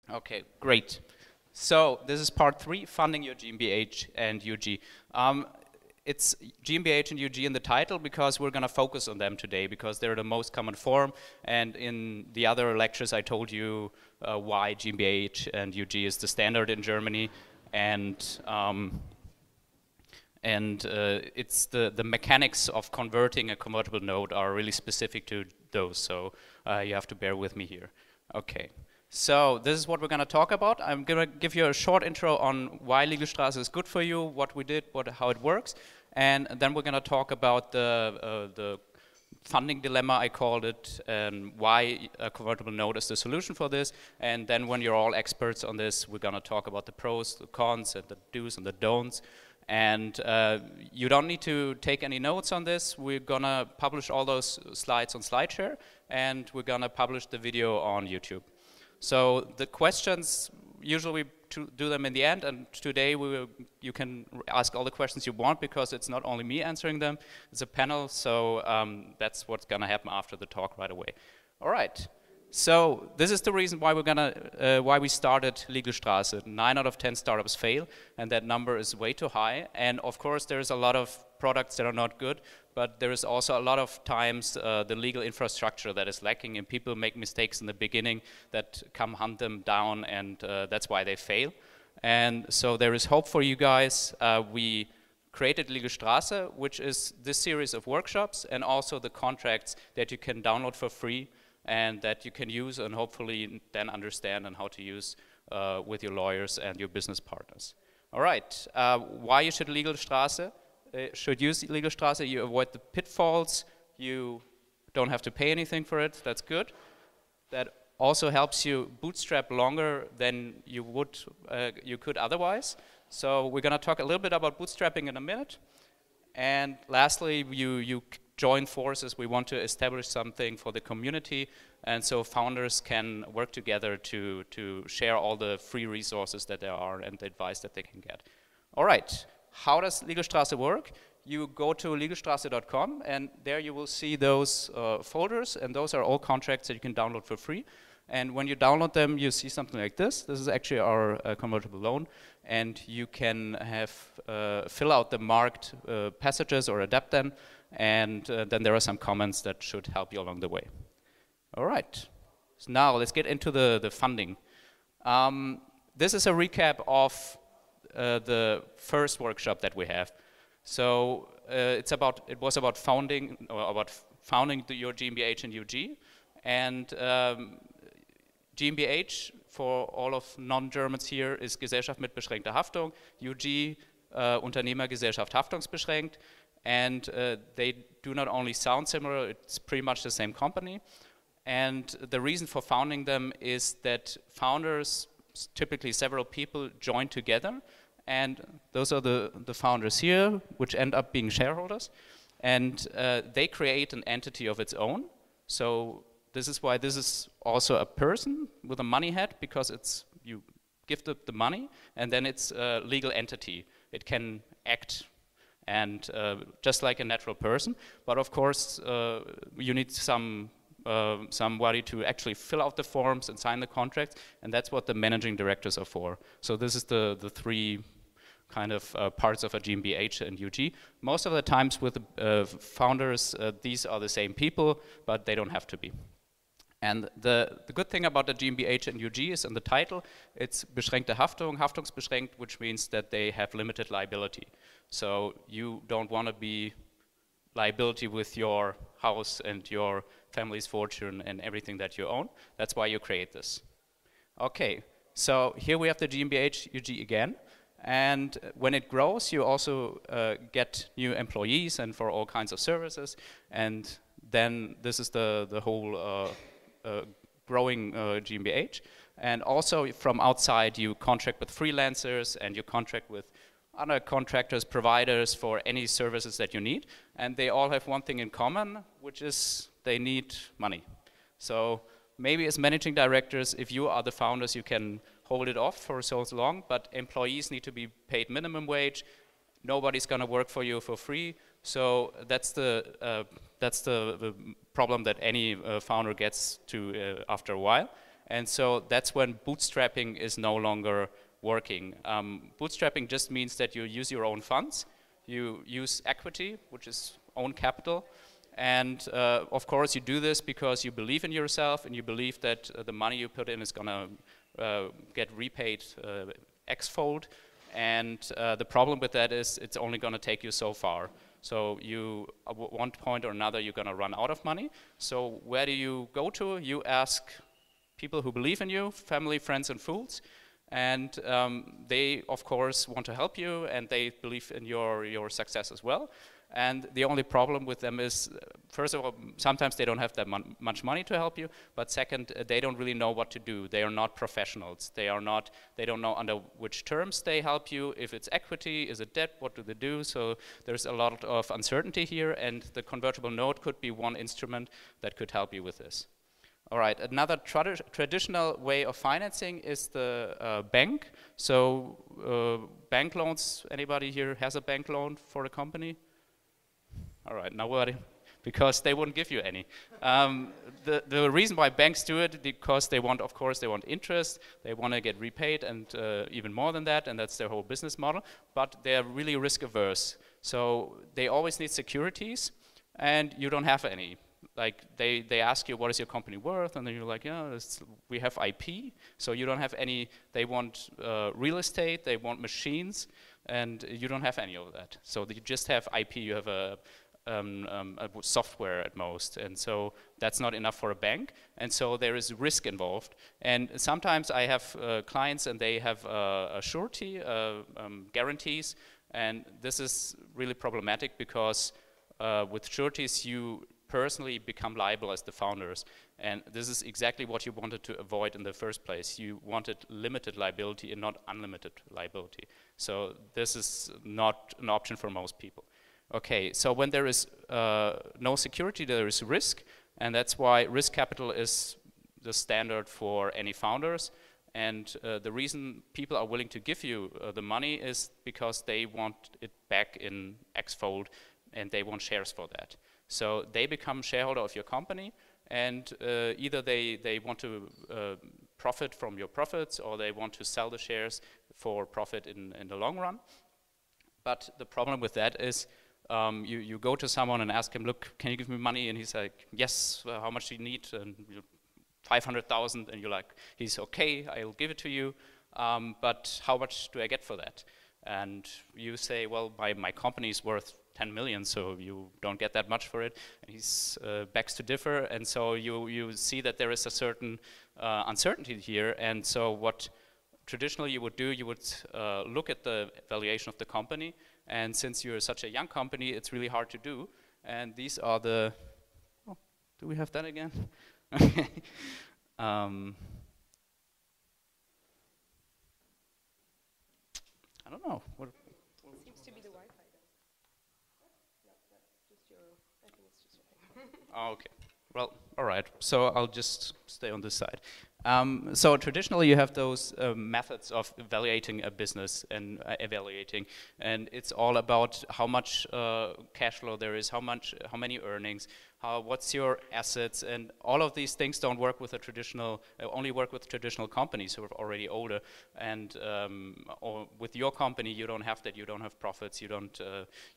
Okay, great. So this is part 3, funding your GmbH and UG. It's GmbH and UG in the title because we're going to focus on them today because they're the most common form, and in the other lectures I told you why GmbH and UG is the standard in Germany, and it's the mechanics of converting a convertible note are really specific to those, so you have to bear with me here. Okay. So this is what we're going to talk about. I'm going to give you a short intro on why Legalstrasse is good for you, what we did, how it works, and then we're going to talk about the funding dilemma, I called it, and why a convertible note is the solution for this. And then when you're all experts on this, we're going to talk about the pros, the cons, and the do's and the don'ts. And you don't need to take any notes on this. We're going to publish all those slides on SlideShare, and we're going to publish the video on YouTube. So the questions, usually we do them in the end, and today you can ask all the questions you want because it's not only me answering them, it's a panel, so that's what's going to happen after the talk right away. All right, so this is the reason why why we started Legalstrasse. 9 out of 10 startups fail, and that number is way too high, and of course there's a lot of products that are not good, but there is also a lot of times the legal infrastructure that is lacking, and people make mistakes in the beginning that come hunt them down, and that's why they fail. And so there is hope for you guys. We created Legalstrasse, which is this series of workshops and also the contracts that you can download for free and that you can use and hopefully then understand and how to use with your lawyers and your business partners. All right, why you should should use Legalstrasse? You avoid the pitfalls, you don't have to pay anything for it, that's good. That also helps you bootstrap longer than you could otherwise. So we're going to talk a little bit about bootstrapping in a minute. And lastly, you join forces. We want to establish something for the community, and so founders can work together to share all the free resources that there are and the advice that they can get. All right. How does Legalstrasse work? You go to legalstrasse.com, and there you will see those folders, and those are all contracts that you can download for free. And when you download them, you see something like this. This is actually our convertible loan, and you can fill out the marked passages or adapt them, and then there are some comments that should help you along the way. All right. So now let's get into the funding. This is a recap of the first workshop that we have. So it was about founding your GmbH and UG, and GmbH for all of non-Germans here is Gesellschaft mit beschränkter Haftung, UG Unternehmergesellschaft haftungsbeschränkt, and they do not only sound similar, it's pretty much the same company. And the reason for founding them is that founders, typically several people, join together. And those are the founders here, which end up being shareholders. And they create an entity of its own. So this is why this is also a person with a money hat, because you give the money, and then it's a legal entity. It can act and just like a natural person. But of course, you need somebody to actually fill out the forms and sign the contracts, and that's what the managing directors are for. So this is the three kind of parts of a GmbH and UG. Most of the times with founders, these are the same people, but they don't have to be. And the good thing about the GmbH and UG is in the title, it's beschränkte Haftung, haftungsbeschränkt, which means that they have limited liability. So you don't want to be liability with your house and your family's fortune and everything that you own. That's why you create this. Okay, so here we have the GmbH UG again. And when it grows, you also get new employees and for all kinds of services. And then this is the whole growing GmbH. And also from outside, you contract with freelancers and you contract with other contractors, providers for any services that you need. And they all have one thing in common, which is they need money. So maybe as managing directors, if you are the founders, you can hold it off for so long, but employees need to be paid minimum wage. Nobody's going to work for you for free. So that's the problem that any founder gets to after a while. And so that's when bootstrapping is no longer working. Bootstrapping just means that you use your own funds, you use equity, which is own capital, and of course you do this because you believe in yourself and you believe that the money you put in is going to get repaid X-fold. And the problem with that is it's only going to take you so far. So you, at one point or another, you're going to run out of money. So where do you go to? You ask people who believe in you, family, friends, and fools. And they, of course, want to help you, and they believe in your success as well. And the only problem with them is, first of all, sometimes they don't have that much money to help you, but second, they don't really know what to do. They are not professionals. They don't know under which terms they help you. If it's equity, is it debt, what do they do? So there's a lot of uncertainty here, and the convertible note could be one instrument that could help you with this. All right, another traditional way of financing is the bank. So bank loans, anybody here has a bank loan for a company? All right, nobody, because they wouldn't give you any. The reason why banks do it, because they want, of course, they want interest, they want to get repaid, and even more than that, and that's their whole business model, but they're really risk averse. So they always need securities, and you don't have any. Like they ask you, what is your company worth? And then you're like, yeah, we have IP, so you don't have any. They want real estate, they want machines, and you don't have any of that. So you just have IP, you have a software at most, and so that's not enough for a bank, and so there is risk involved. And sometimes I have clients and they have a surety, guarantees, and this is really problematic because with sureties you personally become liable as the founders, and this is exactly what you wanted to avoid in the first place. You wanted limited liability and not unlimited liability. So this is not an option for most people. Okay, so when there is no security, there is risk, and that's why risk capital is the standard for any founders. And the reason people are willing to give you the money is because they want it back in X-fold, and they want shares for that. So they become shareholder of your company, and either they want to profit from your profits, or they want to sell the shares for profit in the long run. But the problem with that is you go to someone and ask him, look, can you give me money? And he's like, yes, how much do you need? And 500,000, and you're like, he's okay, I'll give it to you, but how much do I get for that? And you say, well, my company is worth 10 million, so you don't get that much for it. And he's begs to differ, and so you see that there is a certain uncertainty here. And so what traditionally you would do, you would look at the valuation of the company, and since you're such a young company, it's really hard to do. And these are the, oh, do we have that again? I don't know. What seems to be the Wi-Fi then. No, that's just your, I think it's just your thing. Oh, okay. Well, all right. So I'll just stay on this side. So traditionally you have those methods of evaluating a business and evaluating, and it's all about how much cash flow there is, how many earnings, what's your assets, and all of these things don't work with a traditional, only work with traditional companies who are already older. And or with your company, you don't have that. You don't have profits. You don't.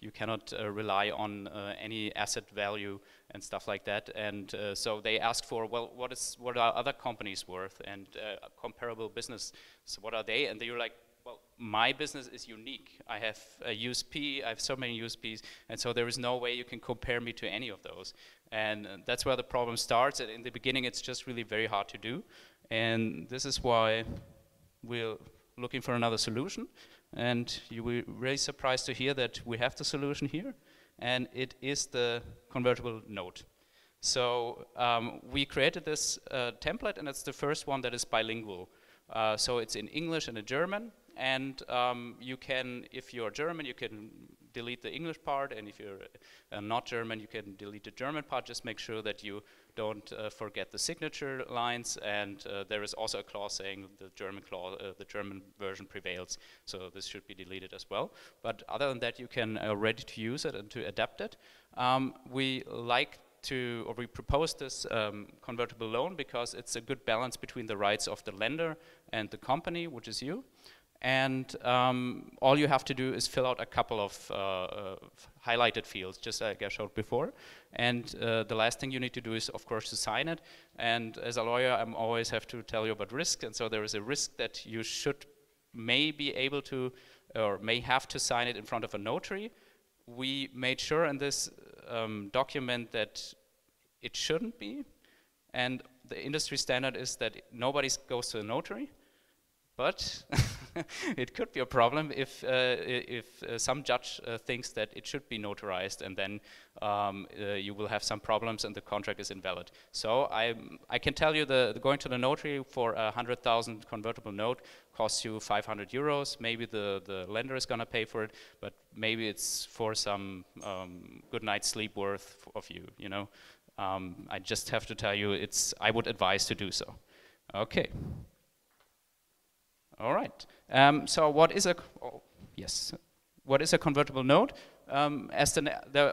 You cannot rely on any asset value and stuff like that. And so they ask for, well, what are other companies worth, and comparable business. So what are they? And you're like, well, my business is unique. I have a USP, I have so many USPs, and so there is no way you can compare me to any of those. And that's where the problem starts. And in the beginning, it's just really very hard to do. And this is why we're looking for another solution. And you will be really surprised to hear that we have the solution here. And it is the convertible note. So we created this template, and it's the first one that is bilingual. So it's in English and in German. And you can, if you're German, you can delete the English part, and if you're not German, you can delete the German part. Just make sure that you don't forget the signature lines, and there is also a clause saying the German version prevails, so this should be deleted as well. But other than that, you can ready to use it and to adapt it. We propose this convertible loan because it's a good balance between the rights of the lender and the company, which is you. And all you have to do is fill out a couple of highlighted fields, just like I showed before. And the last thing you need to do is, of course, to sign it. And as a lawyer, I always have to tell you about risk. And so there is a risk that you may be able to, or may have to sign it in front of a notary. We made sure in this document that it shouldn't be. And the industry standard is that nobody goes to a notary. But it could be a problem if some judge thinks that it should be notarized, and then you will have some problems and the contract is invalid. So I can tell you going to the notary for a 100,000 convertible note costs you 500 euros. Maybe the lender is going to pay for it, but maybe it's for some good night's sleep worth of you. You know, I just have to tell you, I would advise to do so. Okay. All right. So what is a convertible note? There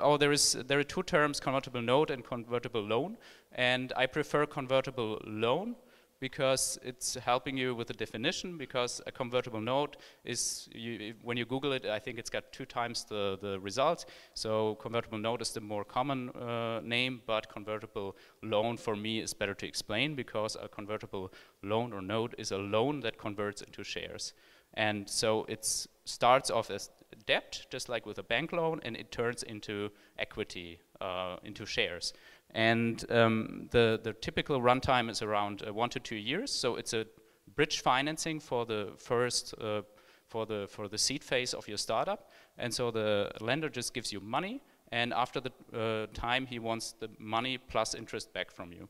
are two terms: convertible note and convertible loan. And I prefer convertible loan because it's helping you with the definition. Because a convertible note is, when you Google it, I think it's got 2 times the results. So convertible note is the more common name, but convertible loan for me is better to explain, because a convertible loan or note is a loan that converts into shares. And so it starts off as debt, just like with a bank loan, and it turns into equity, into shares. And the typical runtime is around 1 to 2 years. So it's a bridge financing for the first for the seed phase of your startup. And so the lender just gives you money, and after the time he wants the money plus interest back from you.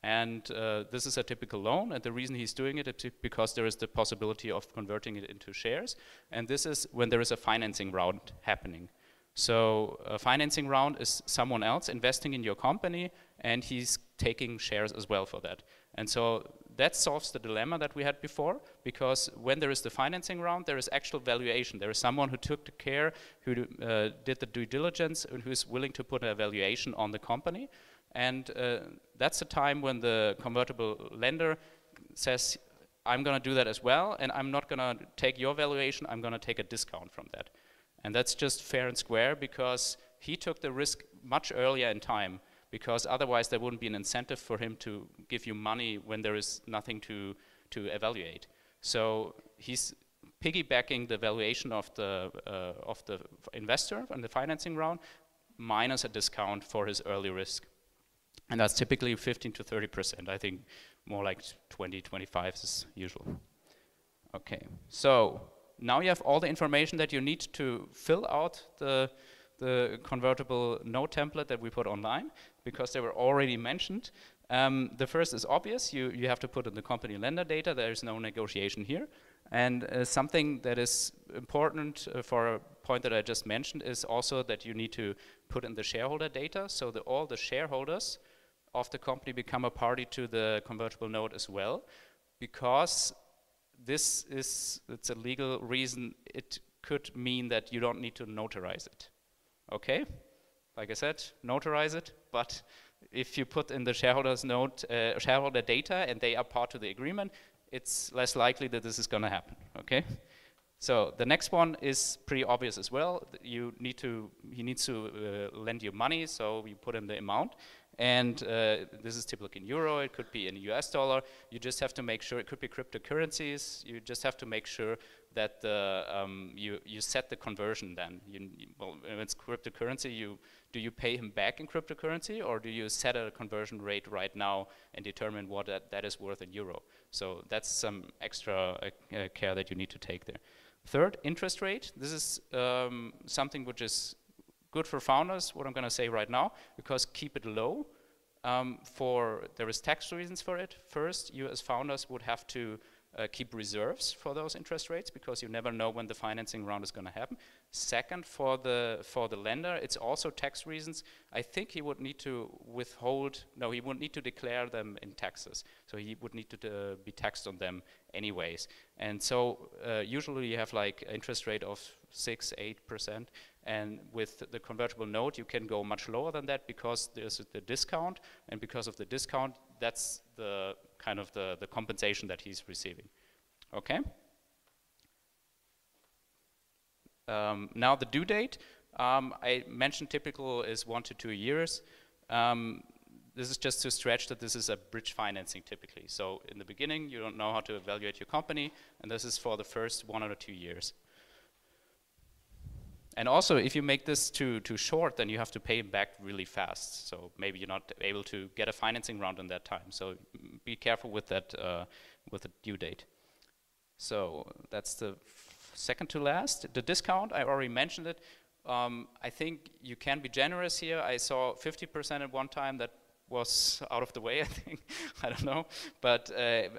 And this is a typical loan, and the reason he's doing it is because there is the possibility of converting it into shares. And this is when there is a financing round happening. So a financing round is someone else investing in your company, and he's taking shares as well for that. And so that solves the dilemma that we had before, because when there is the financing round, there is actual valuation. There is someone who took the care, who did the due diligence, and who is willing to put a valuation on the company. And that's the time when the convertible lender says, I'm going to do that as well, and I'm not going to take your valuation, I'm going to take a discount from that. And that's just fair and square, because he took the risk much earlier in time, because otherwise there wouldn't be an incentive for him to give you money when there is nothing to evaluate. So he's piggybacking the valuation of the investor on the financing round minus a discount for his early risk. And that's typically 15 to 30%. I think more like 20, 25 is usual. Okay, so now you have all the information that you need to fill out the convertible note template that we put online, because they were already mentioned. The first is obvious. You have to put in the company lender data. There is no negotiation here. And something that is important for a point that I just mentioned is also that you need to put in the shareholder data, so that all the shareholders of the company become a party to the convertible note as well, because it's a legal reason. It could mean that you don't need to notarize it. Okay, like I said, notarize it, but if you put in the shareholder's note, shareholder data, and they are part of the agreement, it's less likely that this is going to happen. Okay, so the next one is pretty obvious as well. He needs to lend you money, so you put in the amount. And this is typically in euro, it could be in US dollar. You just have to make sure, it could be cryptocurrencies. You just have to make sure that you set the conversion then. Well, when it's cryptocurrency, do you pay him back in cryptocurrency, or do you set a conversion rate right now and determine what that is worth in euro? So that's some extra care that you need to take there. Third, interest rate. This is something which is good for founders, what I'm going to say right now, because keep it low. There is tax reasons for it. First, you as founders would have to keep reserves for those interest rates because you never know when the financing round is going to happen. Second, for the lender, it's also tax reasons. I think he would need to withhold, no, he would need to declare them in taxes. So he would need to be taxed on them anyways. And so usually you have like interest rate of 6-8%. And with the convertible note, you can go much lower than that because there's the discount. And because of the discount, that's the kind of the compensation that he's receiving. Okay? Now the due date, I mentioned typical is 1 to 2 years. This is just to stretch that this is a bridge financing typically. So in the beginning, you don't know how to evaluate your company, and this is for the first 1 or 2 years. And also, if you make this too short, then you have to pay it back really fast. So maybe you're not able to get a financing round in that time. So be careful with that, with the due date. So that's the second to last. The discount, I already mentioned it. I think you can be generous here. I saw 50% at one time. That was out of the way, I think. I don't know. But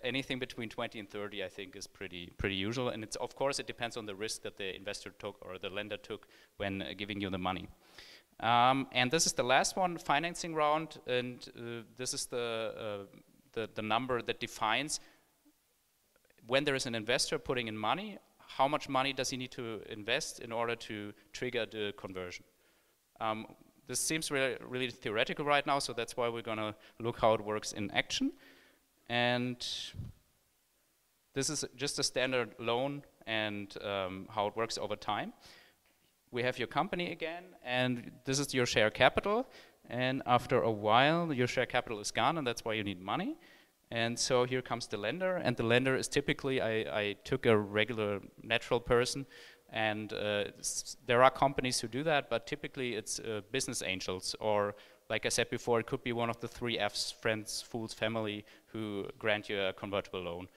anything between 20 and 30, I think, is pretty usual. And it's, of course, it depends on the risk that the investor took or the lender took when giving you the money. And this is the last one, financing round. And this is the number that defines when there is an investor putting in money, how much money does he need to invest in order to trigger the conversion. This seems really theoretical right now, so that's why we're going to look how it works in action. And this is just a standard loan and how it works over time. We have your company again, and this is your share capital. And after a while, your share capital is gone, and that's why you need money. And so here comes the lender, and the lender is typically, I took a regular natural person, and there are companies who do that, but typically it's business angels, or like I said before, it could be one of the 3 Fs, friends, fools, family, who grant you a convertible loan.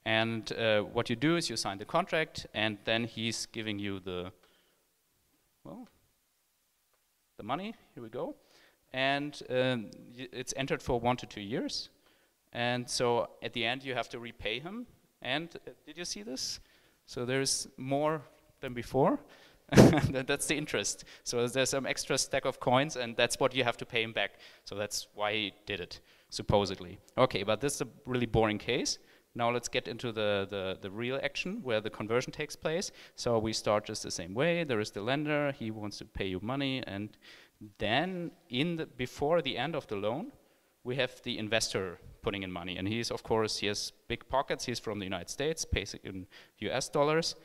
And what you do is you sign the contract, and then he's giving you the money, here we go. And it's entered for 1 to 2 years. And so at the end you have to repay him. And did you see this? So there's more than before. That's the interest. So there's some extra stack of coins, and that's what you have to pay him back. So that's why he did it, supposedly. Okay, but this is a really boring case. Now let's get into the real action where the conversion takes place. So we start just the same way. There is the lender. He wants to pay you money. And then before the end of the loan, we have the investor putting in money. And he has big pockets. He's from the United States, pays in US dollars.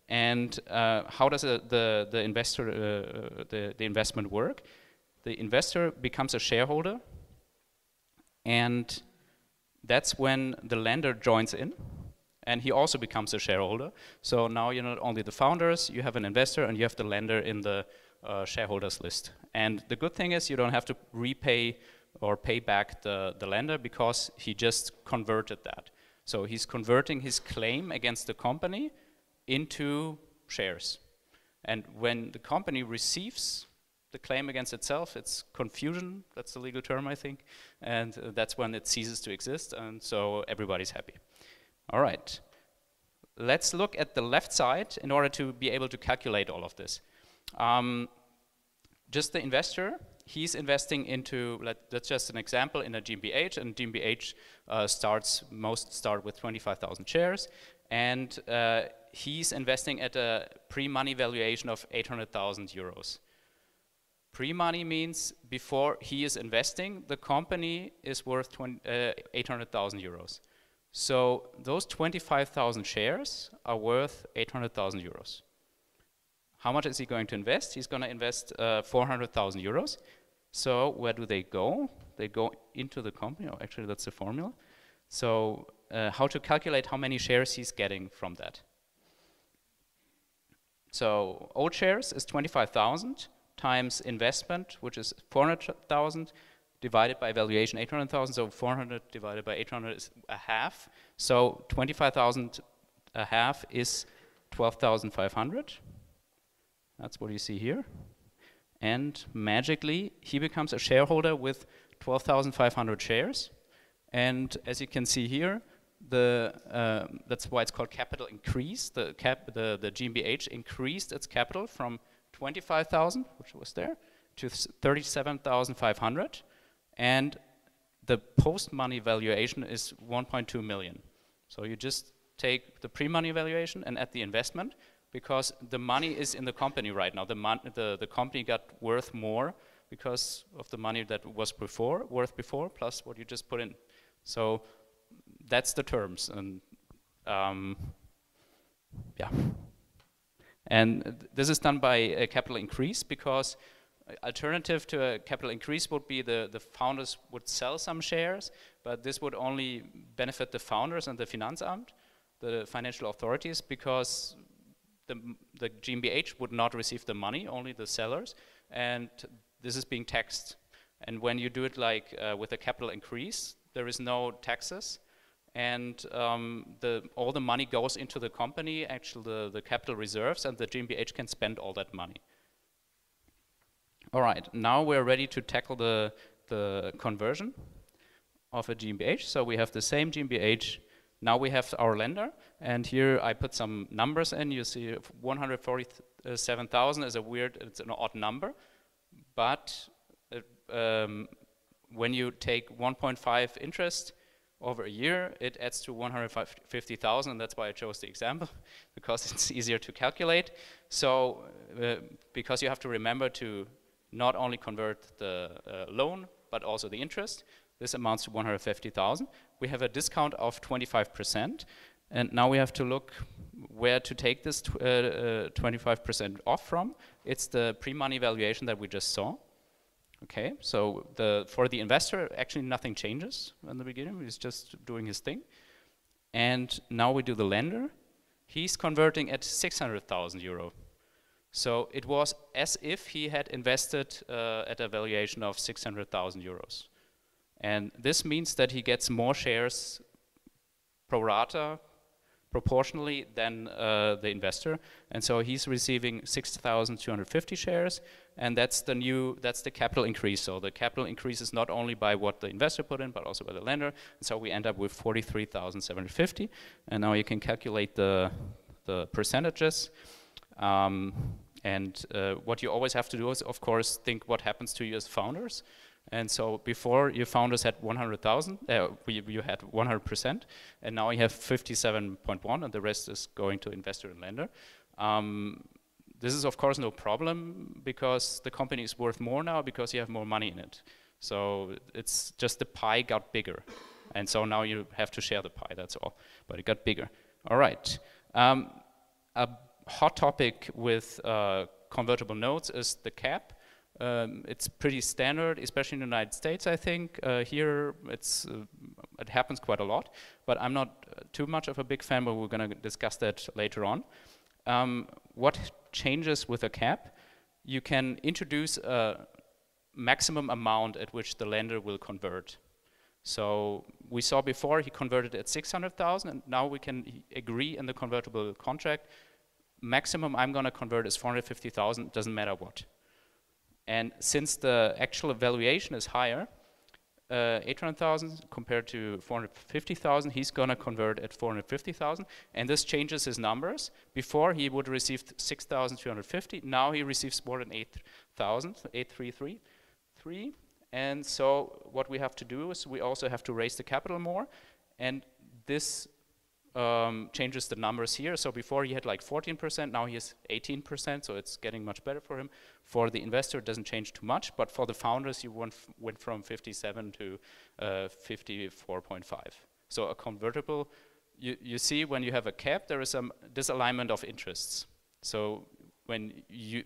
And how does the investment work? The investor becomes a shareholder, and that's when the lender joins in, and he also becomes a shareholder. So now you're not only the founders, you have an investor, and you have the lender in the shareholders list. And the good thing is you don't have to repay or pay back the lender because he just converted that. So he's converting his claim against the company into shares. And when the company receives the claim against itself, it's confusion, that's the legal term, I think, and that's when it ceases to exist, and so everybody's happy. All right, let's look at the left side in order to be able to calculate all of this. Just the investor, he's investing into, that's just an example, in a GmbH, and GmbH most start with 25,000 shares, and he's investing at a pre-money valuation of 800,000 euros. Pre-money means before he is investing, the company is worth 800,000 euros. So those 25,000 shares are worth 800,000 euros. How much is he going to invest? He's going to invest 400,000 euros. So where do they go? They go into the company. Oh, actually, that's the formula. So how to calculate how many shares he's getting from that? So old shares is 25,000 times investment, which is 400,000, divided by valuation 800,000. So 400 divided by 800 is a half. So 25,000 a half is 12,500. That's what you see here. And magically, he becomes a shareholder with 12,500 shares. And as you can see here, that's why it's called capital increase. The GmbH increased its capital from 25,000, which was there, to 37,500, and the post-money valuation is 1.2 million. So you just take the pre-money valuation and add the investment, because the money is in the company right now. The company got worth more because of the money that was worth before, plus what you just put in. So that's the terms, and yeah. And this is done by a capital increase, because alternative to a capital increase would be the founders would sell some shares, but this would only benefit the founders and the Finanzamt, the financial authorities, because the GmbH would not receive the money, only the sellers, and this is being taxed. And when you do it like with a capital increase, there is no taxes, and all the money goes into the company, actually the capital reserves, and the GmbH can spend all that money. All right, now we're ready to tackle the conversion of a GmbH. So we have the same GmbH. Now we have our lender, and here I put some numbers in. You see 147,000 is it's an odd number, but when you take 1.5 interest over a year, it adds to 150,000. That's why I chose the example, because it's easier to calculate. So because you have to remember to not only convert the loan, but also the interest. This amounts to 150,000. We have a discount of 25%, and now we have to look where to take this 25% off from. It's the pre-money valuation that we just saw. Okay, so for the investor, actually nothing changes in the beginning. He's just doing his thing. And now we do the lender. He's converting at 600,000 euro. So it was as if he had invested at a valuation of 600,000 euros. And this means that he gets more shares pro rata, proportionally, than the investor. And so he's receiving 6,250 shares, and that's the capital increase. So the capital increase is not only by what the investor put in, but also by the lender. And so we end up with 43,750. And now you can calculate the percentages. And what you always have to do is, of course, think what happens to you as founders. And so before, your founders had 100,000, you had 100%, and now you have 57.1, and the rest is going to investor and lender. This is, of course, no problem, because the company is worth more now because you have more money in it. So it's just the pie got bigger. And so now you have to share the pie, that's all. But it got bigger. All right. A hot topic with convertible notes is the cap. It's pretty standard, especially in the United States, I think. Here it happens quite a lot, but I'm not too much of a big fan, but we're going to discuss that later on. What changes with a cap? You can introduce a maximum amount at which the lender will convert. So we saw before he converted at 600,000, and now we can agree in the convertible contract, maximum I'm going to convert is 450,000, doesn't matter what. And since the actual valuation is higher, 800,000 compared to 450,000, he's going to convert at 450,000, and this changes his numbers. Before he would receive 6,250, now he receives more than 8,000, 8,333. And so what we have to do is we also have to raise the capital more, and this changes the numbers here. So before he had like 14%, now he has 18%, so it's getting much better for him. For the investor, it doesn't change too much, but for the founders, you went from 57 to 54.5. So a convertible, you see when you have a cap, there is some disalignment of interests. So when you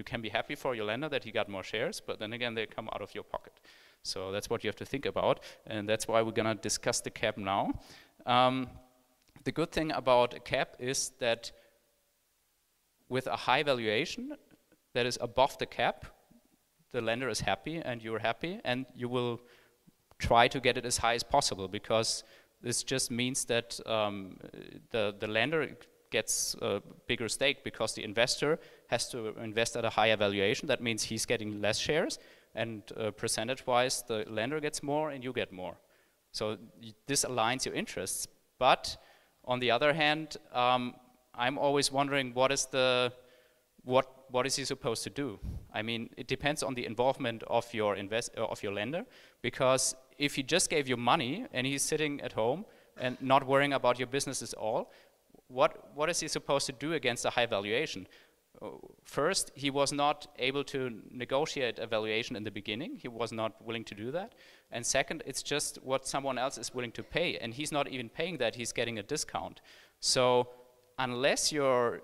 can be happy for your lender that he got more shares, but then again, they come out of your pocket. So that's what you have to think about, and that's why we're gonna discuss the cap now. The good thing about a cap is that with a high valuation that is above the cap, the lender is happy and you're happy, and you will try to get it as high as possible, because this just means that the lender gets a bigger stake because the investor has to invest at a higher valuation. That means he's getting less shares, and percentage-wise, the lender gets more and you get more. So this aligns your interests. But on the other hand, I'm always wondering what is he supposed to do? I mean, it depends on the involvement of your lender, because if he just gave you money and he's sitting at home and not worrying about your business at all, what is he supposed to do against a high valuation? First, he was not able to negotiate a valuation in the beginning. He was not willing to do that. And second, it's just what someone else is willing to pay, and he's not even paying that. He's getting a discount. So unless your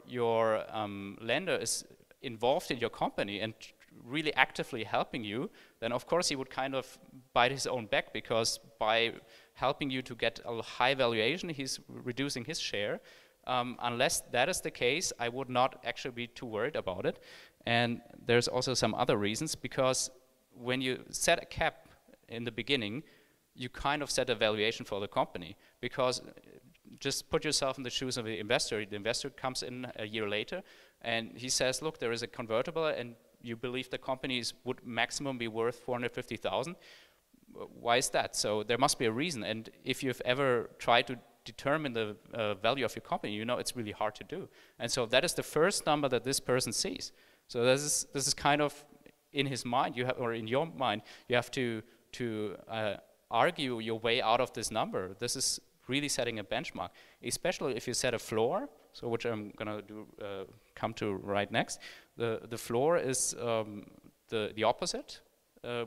lender is involved in your company and really actively helping you, then of course he would kind of bite his own back, because by helping you to get a high valuation, he's reducing his share. Unless that is the case, I would not actually be too worried about it. And there's also some other reasons, because when you set a cap in the beginning, you kind of set a valuation for the company, because just put yourself in the shoes of the investor. The investor comes in a year later and he says, look, there is a convertible and you believe the companies would maximum be worth 450,000. Why is that? So there must be a reason. And if you've ever tried to determine the value of your company, you know it's really hard to do. And so that is the first number that this person sees. So this is kind of in his mind, or in your mind, you have to argue your way out of this number. This is really setting a benchmark, especially if you set a floor, so which I'm gonna come to right next. The floor is the opposite,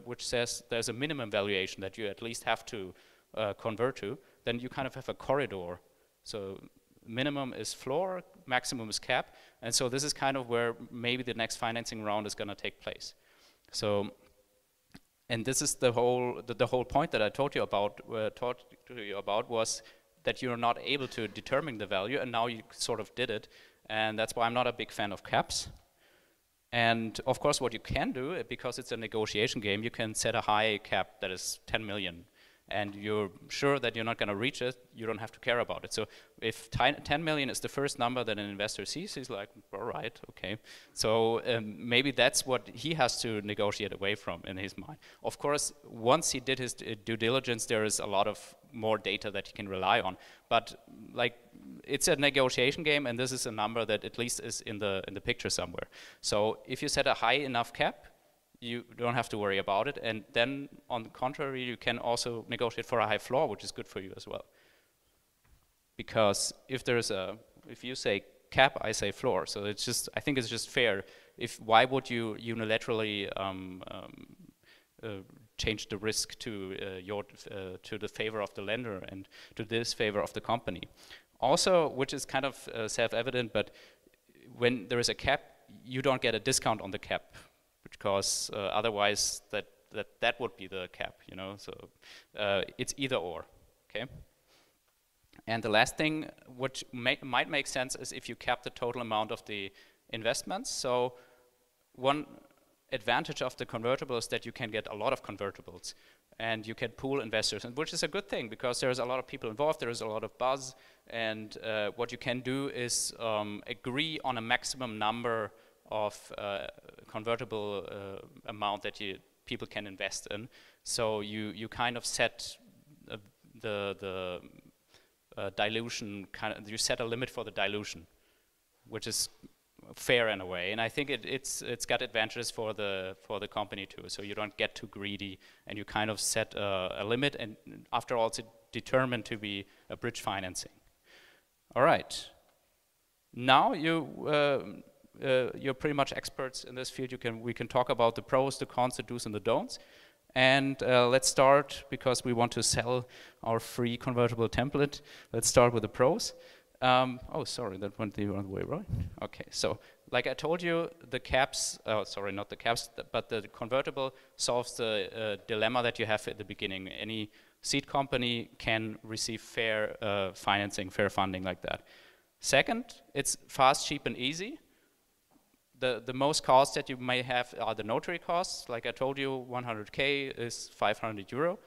which says there's a minimum valuation that you at least have to convert to. Then you kind of have a corridor. So minimum is floor, maximum is cap, and so this is kind of where maybe the next financing round is gonna take place. So, and this is the whole point that I told you about was that you're not able to determine the value, and now you sort of did it, and that's why I'm not a big fan of caps. And of course what you can do, because it's a negotiation game, you can set a high cap that is 10 million, and you're sure that you're not going to reach it, you don't have to care about it. So if 10 million is the first number that an investor sees, he's like, all right, okay. So maybe that's what he has to negotiate away from in his mind. Of course, once he did his due diligence, there is a lot of more data that he can rely on. But like, it's a negotiation game, and this is a number that at least is in the picture somewhere. So if you set a high enough cap, you don't have to worry about it, and then on the contrary, you can also negotiate for a high floor, which is good for you as well. Because if you say cap, I say floor, so it's just, I think it's just fair. Why would you unilaterally change the risk to the favor of the lender and to disfavor of the company? Also, which is kind of self-evident, but when there is a cap, you don't get a discount on the cap, because otherwise that would be the cap, you know. So it's either or, okay. And the last thing, which might make sense, is if you cap the total amount of the investments. So one advantage of the convertible is that you can get a lot of convertibles, and you can pool investors, and which is a good thing, because there's a lot of people involved, there is a lot of buzz, and what you can do is agree on a maximum number of convertible amount that people can invest in. So you kind of set the dilution, you set a limit for the dilution, which is fair in a way. And I think it's got advantages for the company too. So you don't get too greedy, and you kind of set a limit. And after all, it's determined to be a bridge financing. All right. Now you're pretty much experts in this field. We can talk about the pros, the cons, the do's and the don'ts. And let's start, because we want to sell our free convertible template. Let's start with the pros. Oh, sorry, that went the wrong way, right? Okay, so like I told you, the caps, sorry, not the caps, but the convertible solves the dilemma that you have at the beginning. Any seed company can receive fair financing, fair funding like that. Second, it's fast, cheap, and easy. The most costs that you may have are the notary costs. Like I told you, 100K is 500 euro.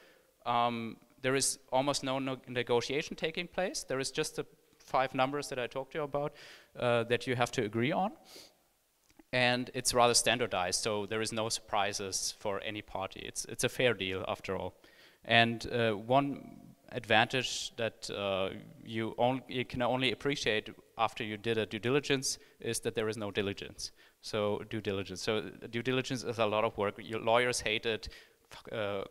There is almost no negotiation taking place. There is just the 5 numbers that I talked to you about that you have to agree on. And it's rather standardized, so there is no surprises for any party. It's a fair deal after all. And one advantage that you can only appreciate after you did a due diligence is that there is no diligence. So due diligence. So due diligence is a lot of work. Your lawyers hate it.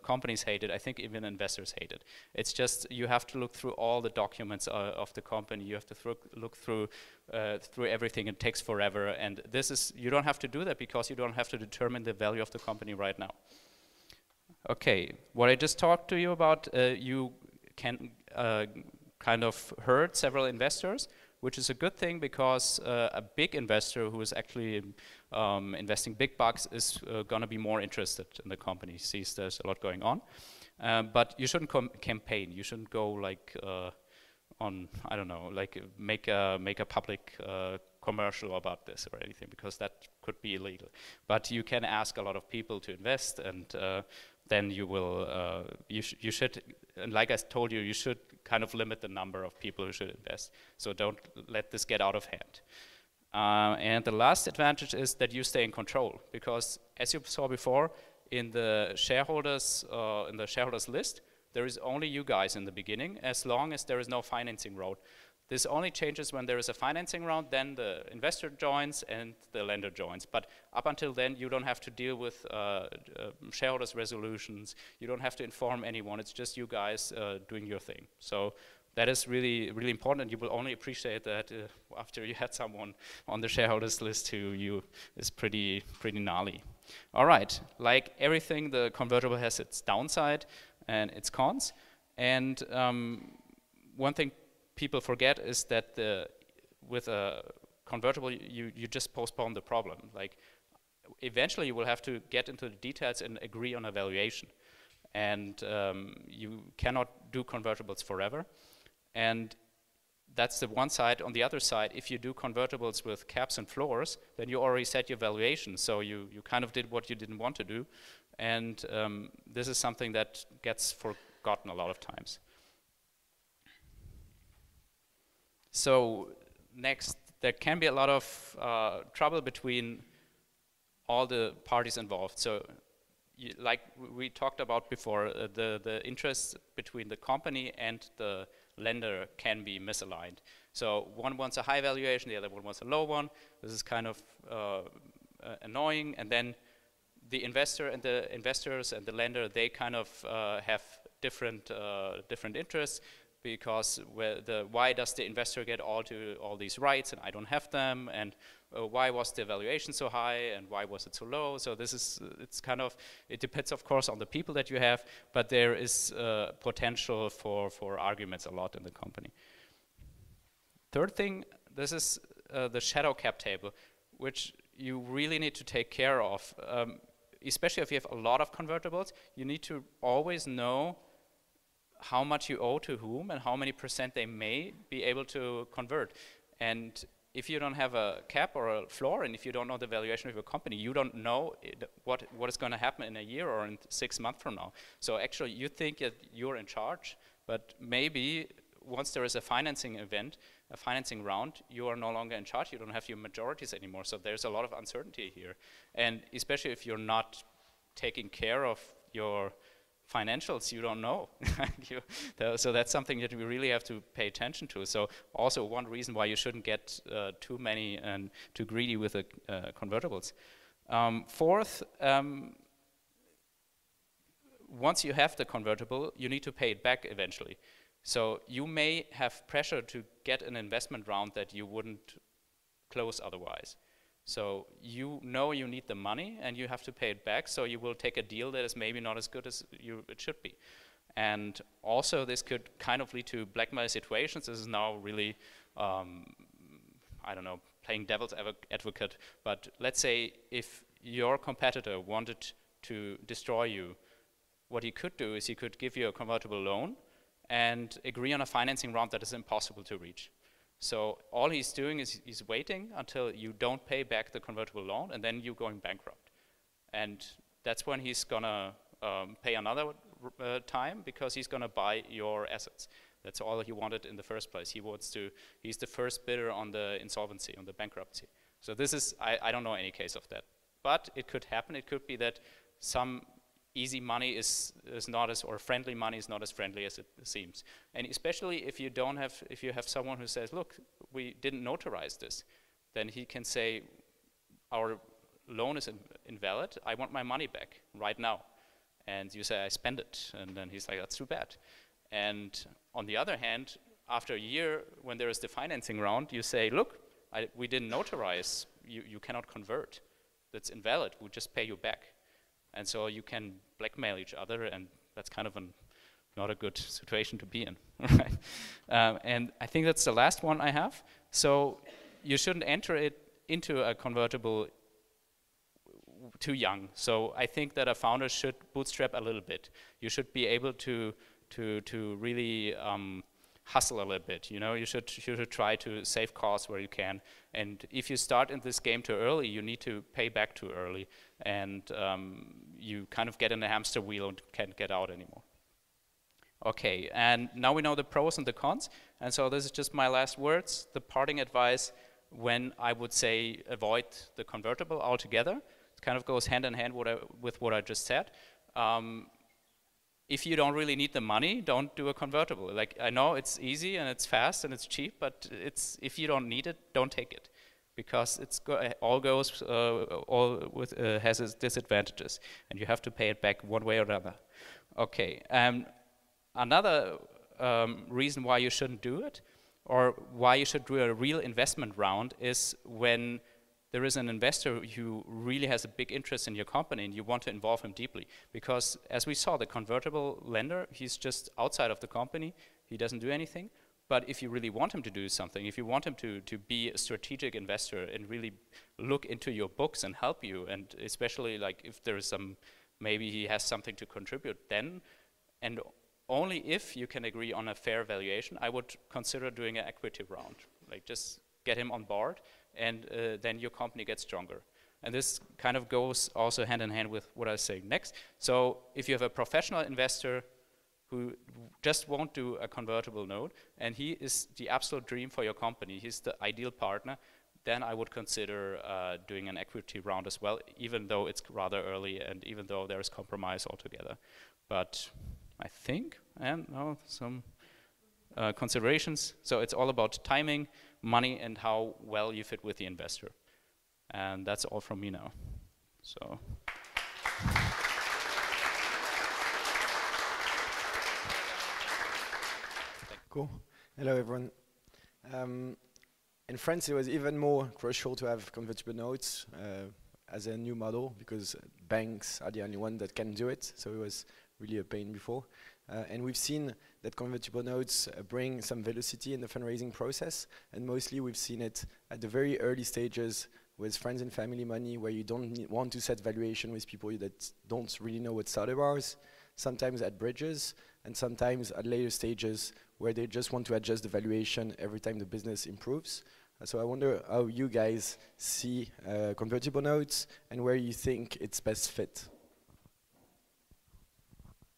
Companies hate it. I think even investors hate it. It's just you have to look through all the documents of the company. You have to look through everything. It takes forever. And this is, you don't have to do that because you don't have to determine the value of the company right now. Okay, what I just talked to you about, you can kind of hurt several investors, which is a good thing because a big investor who is actually investing big bucks is going to be more interested in the company, sees there's a lot going on. But you shouldn't campaign. You shouldn't go like on, I don't know, like make a public commercial about this or anything, because that could be illegal. But you can ask a lot of people to invest, and then you will, you should, and like I told you, you should kind of limit the number of people who should invest. So don't let this get out of hand. And the last advantage is that you stay in control, because as you saw before, in the shareholders list, there is only you guys in the beginning, as long as there is no financing round. This only changes when there is a financing round, then the investor joins and the lender joins. But up until then, you don't have to deal with shareholders' resolutions. You don't have to inform anyone. It's just you guys doing your thing. So that is really, really important, and you will only appreciate that after you had someone on the shareholders list who you is pretty gnarly. All right, like everything, the convertible has its downside and its cons. And one thing people forget is that with a convertible, you just postpone the problem. Like, eventually you will have to get into the details and agree on a valuation. And you cannot do convertibles forever. And that's the one side. On the other side, if you do convertibles with caps and floors, then you already set your valuation. So you kind of did what you didn't want to do. And this is something that gets forgotten a lot of times. So next, there can be a lot of trouble between all the parties involved. So like we talked about before, the interest between the company and the lender can be misaligned. So one wants a high valuation, the other one wants a low one. This is kind of annoying. And then the investor and the investors and the lender, they kind of have different interests, because why does the investor get all these rights and I don't have them, and why was the valuation so high and why was it so low? So this is, it's kind of, it depends of course on the people that you have, but there is potential for arguments a lot in the company. Third thing, this is the shadow cap table, which you really need to take care of. Especially if you have a lot of convertibles, you need to always know how much you owe to whom and how many % they may be able to convert. And if you don't have a cap or a floor, and if you don't know the valuation of your company, you don't know what is going to happen in a year or in 6 months from now. So actually you think that you're in charge, but maybe once there is a financing event, a financing round, you are no longer in charge. You don't have your majorities anymore. So there's a lot of uncertainty here. And especially if you're not taking care of your financials, you don't know. So that's something that we really have to pay attention to. So also one reason why you shouldn't get too many and too greedy with the convertibles. Fourth, once you have the convertible, you need to pay it back eventually. So you may have pressure to get an investment round that you wouldn't close otherwise. So you know you need the money and you have to pay it back, so you will take a deal that is maybe not as good as it should be. And also this could kind of lead to blackmail situations. This is now really, I don't know, playing devil's advocate, but let's say if your competitor wanted to destroy you, what he could do is he could give you a convertible loan and agree on a financing round that is impossible to reach. So all he's doing is he's waiting until you don't pay back the convertible loan, and then you're going bankrupt. And that's when he's gonna pay another time, because he's gonna buy your assets. That's all he wanted in the first place. He's the first bidder on the insolvency, on the bankruptcy. So this is, I don't know any case of that. But it could happen. It could be that some easy money is not as, or friendly money is not as friendly as it seems. And especially if you don't have, if you have someone who says, look, we didn't notarize this, then he can say, our loan is invalid, I want my money back right now. And you say, I spend it. And then he's like, that's too bad. And on the other hand, after a year, when there is the financing round, you say, look, we didn't notarize, you cannot convert. That's invalid, we'll just pay you back. And so you can blackmail each other, and that's kind of not a good situation to be in. Right? And I think that's the last one I have. So you shouldn't enter it into a convertible too young. So I think that a founder should bootstrap a little bit. You should be able to really hustle a little bit. You know, you should try to save costs where you can. And if you start in this game too early, you need to pay back too early, and you kind of get in a hamster wheel and can't get out anymore. Okay, and now we know the pros and the cons. And so this is just my last words. The parting advice, when I would say avoid the convertible altogether, it kind of goes hand in hand with what I just said. If you don't really need the money, don't do a convertible. Like, I know it's easy and it's fast and it's cheap, but if you don't need it, don't take it, because has its disadvantages, and you have to pay it back one way or another. Okay, another reason why you shouldn't do it, or why you should do a real investment round, is when there is an investor who really has a big interest in your company and you want to involve him deeply. Because as we saw, the convertible lender, he's just outside of the company, he doesn't do anything. But if you really want him to do something, if you want him to be a strategic investor and really look into your books and help you, and especially like if there is some, maybe he has something to contribute, then, and only if you can agree on a fair valuation, I would consider doing an equity round. Like, just get him on board, and then your company gets stronger. And this kind of goes also hand in hand with what I was saying next. So if you have a professional investor who just won't do a convertible note, and he is the absolute dream for your company, he's the ideal partner, then I would consider doing an equity round as well, even though it's rather early and even though there's compromise altogether. But I think, and now some considerations. So it's all about timing, money, and how well you fit with the investor. And that's all from me now. So. Cool. Hello, everyone. In France, it was even more crucial to have convertible notes as a new model, because banks are the only one that can do it. So it was really a pain before. And we've seen that convertible notes bring some velocity in the fundraising process, and mostly we've seen it at the very early stages with friends and family money, where you don't want to set valuation with people that don't really know what startup are, sometimes at bridges, and sometimes at later stages where they just want to adjust the valuation every time the business improves. So I wonder how you guys see convertible notes and where you think it's best fit.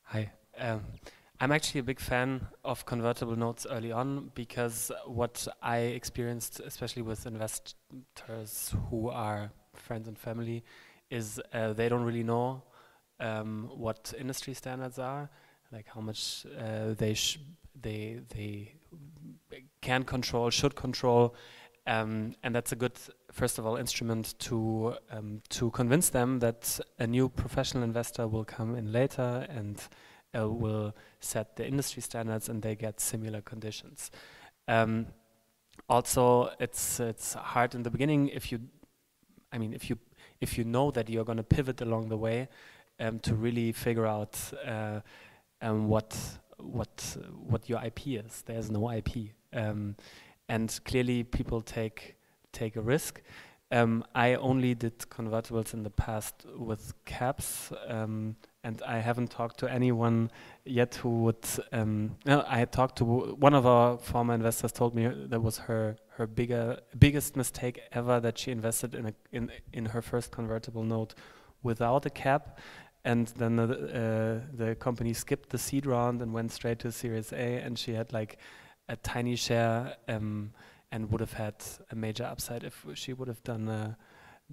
Hi. I'm actually a big fan of convertible notes early on, because what I experienced, especially with investors who are friends and family, is they don't really know what industry standards are, like how much they can control, should control, and that's a good, first of all, instrument to convince them that a new professional investor will come in later and will set the industry standards, and they get similar conditions. Also, it's hard in the beginning if you know that you're going to pivot along the way, to really figure out what your IP is. There's no IP, and clearly people take a risk. I only did convertibles in the past with caps, and I haven't talked to anyone yet who would. No, I had talked to one of our former investors. Told me that was her biggest mistake ever, that she invested in her first convertible note without a cap, and then the company skipped the seed round and went straight to Series A, and she had like a tiny share, and would have had a major upside if she would have done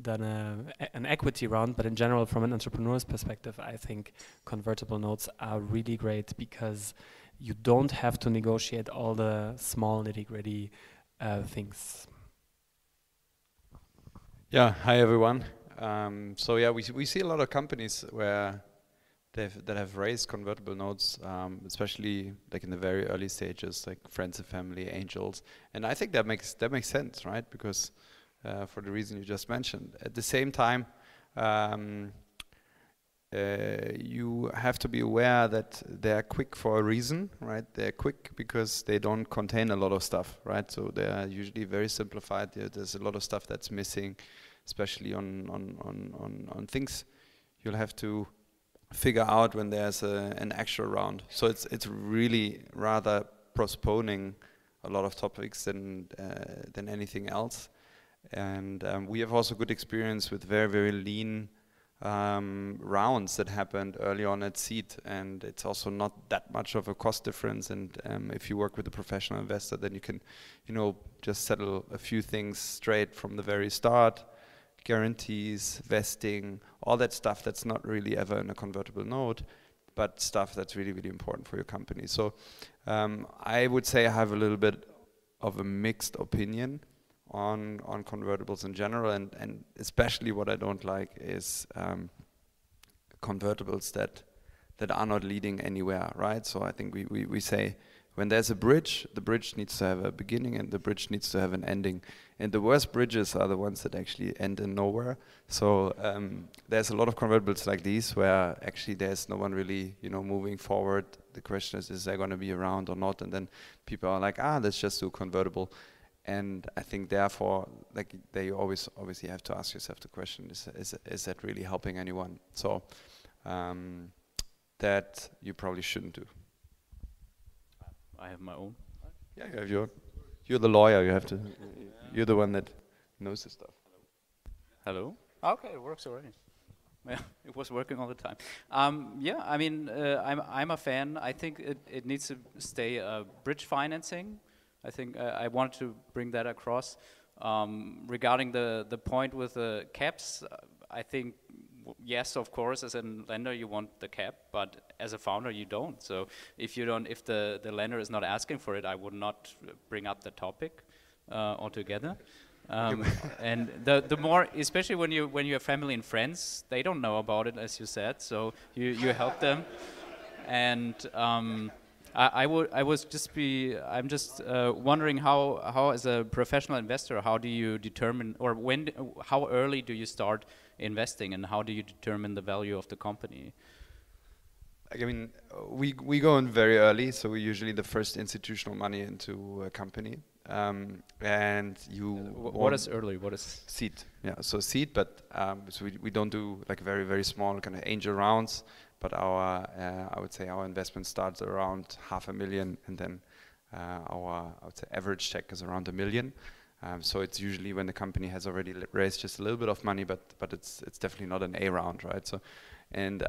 an equity round, but in general, from an entrepreneur's perspective, I think convertible notes are really great because you don't have to negotiate all the small nitty-gritty things. Yeah, hi everyone. So yeah, we see a lot of companies where that have raised convertible notes, especially like in the very early stages, like friends and family, angels, and I think that makes sense, right? Because for the reason you just mentioned. At the same time, you have to be aware that they're quick for a reason, right? They're quick because they don't contain a lot of stuff, right? So they are usually very simplified. There's a lot of stuff that's missing, especially on things you'll have to figure out when there's an actual round. So it's really rather postponing a lot of topics than anything else. And we have also good experience with very, very lean rounds that happened early on at seed, and it's also not that much of a cost difference. And if you work with a professional investor, then you can, just settle a few things straight from the very start. Guarantees, vesting, all that stuff that's not really ever in a convertible note, but stuff that's really, really important for your company. So I would say I have a little bit of a mixed opinion on convertibles in general, and especially what I don't like is convertibles that are not leading anywhere, right? So I think we say when there's a bridge, the bridge needs to have a beginning and the bridge needs to have an ending. And the worst bridges are the ones that actually end in nowhere. So there's a lot of convertibles like these where actually there's no one really, moving forward. The question is there going to be around or not? And then people are like, let's just do convertible. And I think therefore, like they obviously have to ask yourself the question: is that really helping anyone? So that you probably shouldn't do. I have my own. Yeah, you have your. You're the lawyer. You have to. You're the one that knows this stuff. Hello. Okay, it works already. Yeah, it was working all the time. Yeah, I mean, I'm a fan. I think it needs to stay bridge financing. I think I wanted to bring that across. Regarding the point with the caps, I think yes, of course, as a lender you want the cap, but as a founder you don't. So if the lender is not asking for it, I would not bring up the topic altogether. And the more, especially when you have family and friends, they don't know about it, as you said. So you help them, and I'm just wondering how as a professional investor, how do you determine, or how early do you start investing, and how do you determine the value of the company? I mean, we go in very early, so we're usually the first institutional money into a company. And you. What is early? What is seed? Yeah, so seed, but so we don't do like very, very small kind of angel rounds. But I would say our investment starts around 500,000, and then I would say average check is around 1 million. So it's usually when the company has already raised just a little bit of money, but it's definitely not an A round, right? So, and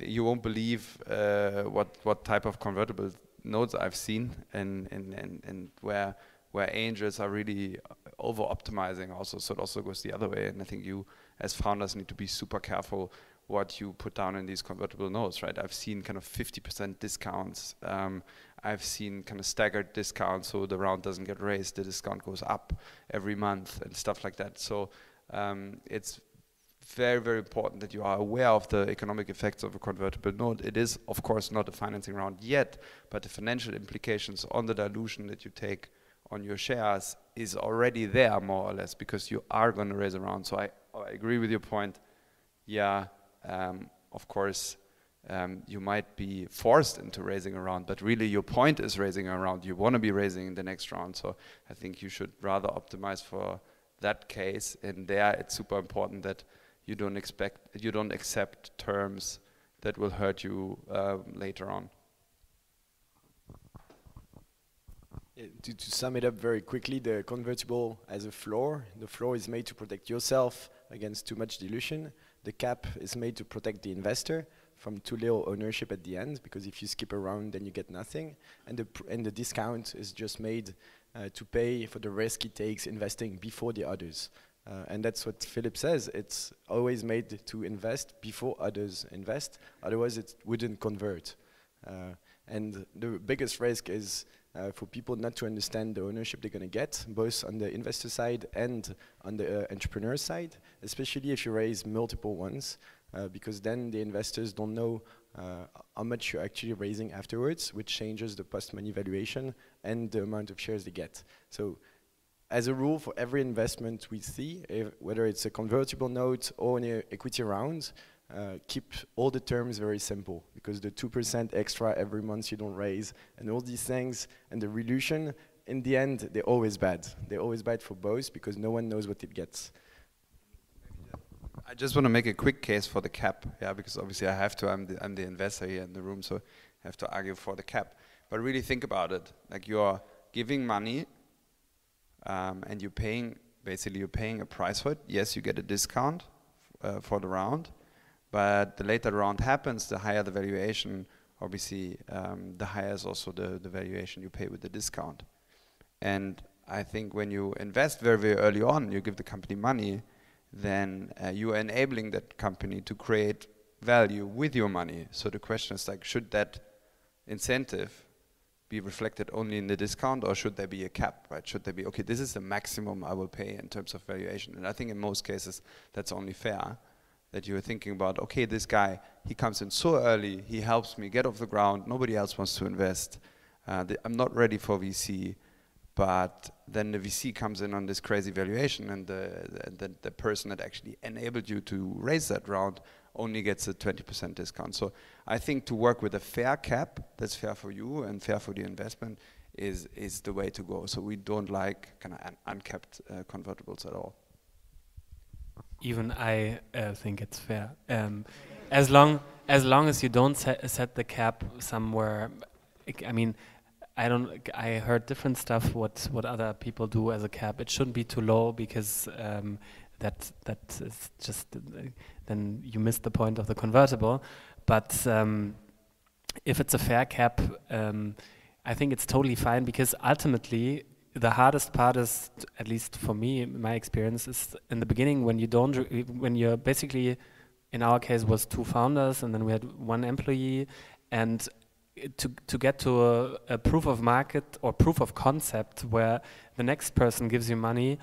you won't believe what type of convertible notes I've seen, and where angels are really over optimizing also. So it also goes the other way, and I think you as founders need to be super careful what you put down in these convertible notes, right? I've seen kind of 50% discounts. I've seen kind of staggered discounts, so the round doesn't get raised, the discount goes up every month and stuff like that. So it's very, very important that you are aware of the economic effects of a convertible note. It is, of course, not a financing round yet, but the financial implications on the dilution that you take on your shares is already there, more or less, because you are going to raise a round. So I agree with your point. Yeah. Of course, you might be forced into raising a round, but really your point is raising a round. You want to be raising in the next round, so I think you should rather optimize for that case. And there, it's super important that you don't accept terms that will hurt you later on. Yeah, to sum it up very quickly, the convertible has a floor. The floor is made to protect yourself against too much dilution. The cap is made to protect the investor from too little ownership at the end, because if you skip around, then you get nothing. And the discount is just made to pay for the risk it takes investing before the others. And that's what Philip says. It's always made to invest before others invest. Otherwise, it wouldn't convert. And the biggest risk is for people not to understand the ownership they're going to get, both on the investor side and on the entrepreneur side, especially if you raise multiple ones, because then the investors don't know how much you're actually raising afterwards, which changes the post-money valuation and the amount of shares they get. So as a rule, for every investment we see, whether it's a convertible note or an equity round, keep all the terms very simple, because the 2% extra every month you don't raise and all these things and the dilution, in the end, they're always bad. They're always bad for both because no one knows what it gets. I just want to make a quick case for the cap, yeah, because obviously I have to, I'm the investor here in the room, so I have to argue for the cap. But really think about it, like you're giving money and you're paying, basically you're paying a price for it. Yes, you get a discount for the round, but the later the round happens, the higher the valuation, obviously the higher is also the valuation you pay with the discount. And I think when you invest very, very early on, you give the company money, then you are enabling that company to create value with your money. So the question is like, should that incentive be reflected only in the discount, or should there be a cap, right? Should there be, okay, this is the maximum I will pay in terms of valuation. And I think in most cases that's only fair, that you are thinking about, okay, this guy, he comes in so early, he helps me get off the ground, nobody else wants to invest, I'm not ready for VC, but then the VC comes in on this crazy valuation, and the person that actually enabled you to raise that round only gets a 20% discount. So I think to work with a fair cap that's fair for you and fair for the investment is the way to go. So we don't like kind of uncapped convertibles at all. Even I think it's fair. As long as you don't set the cap somewhere, I mean, I heard different stuff what other people do as a cap. It shouldn't be too low because that is just then you miss the point of the convertible. But if it's a fair cap, I think it's totally fine, because ultimately the hardest part is, at least for me, my experience is in the beginning when you don't, when you're basically, in our case was 2 founders and then we had 1 employee, and to get to a proof of market or proof of concept where the next person gives you money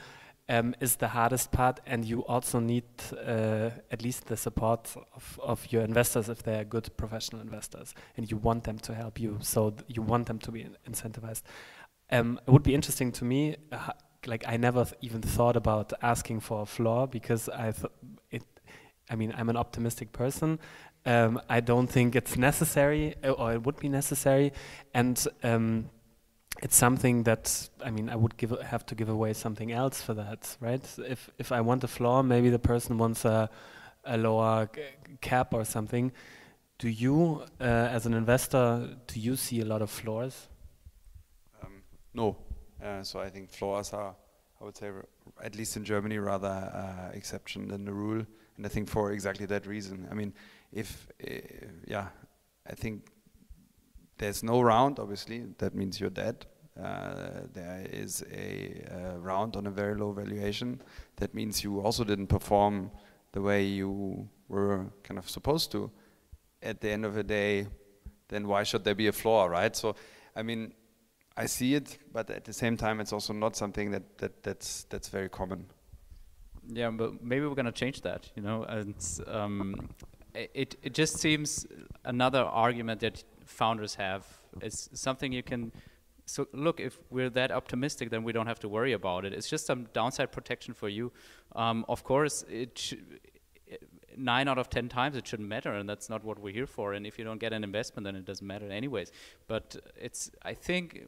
is the hardest part, and you also need at least the support of your investors if they're good professional investors, and you want them to help you, so you want them to be incentivized. It would be interesting to me, like I never even thought about asking for a floor, because I mean, I'm an optimistic person. I don't think it's necessary, or it would be necessary, and it's something that, I mean, I would have to give away something else for that, right? If I want a floor, maybe the person wants a lower cap or something. Do you, as an investor, do you see a lot of floors? No. So I think floors are, I would say, at least in Germany, rather exception than the rule. And I think for exactly that reason. I mean, I think there's no round, obviously, that means you're dead. There is a round on a very low valuation. That means you also didn't perform the way you were kind of supposed to. At the end of the day, then why should there be a floor, right? So, I mean, I see it, but at the same time, it's also not something that's very common. Yeah, but maybe we're gonna change that, you know. And it just seems another argument that founders have. It's something you can. So look, if we're that optimistic, then we don't have to worry about it. It's just some downside protection for you. Of course, 9 out of 10 times it shouldn't matter, and that's not what we're here for. And if you don't get an investment, then it doesn't matter anyways. But I think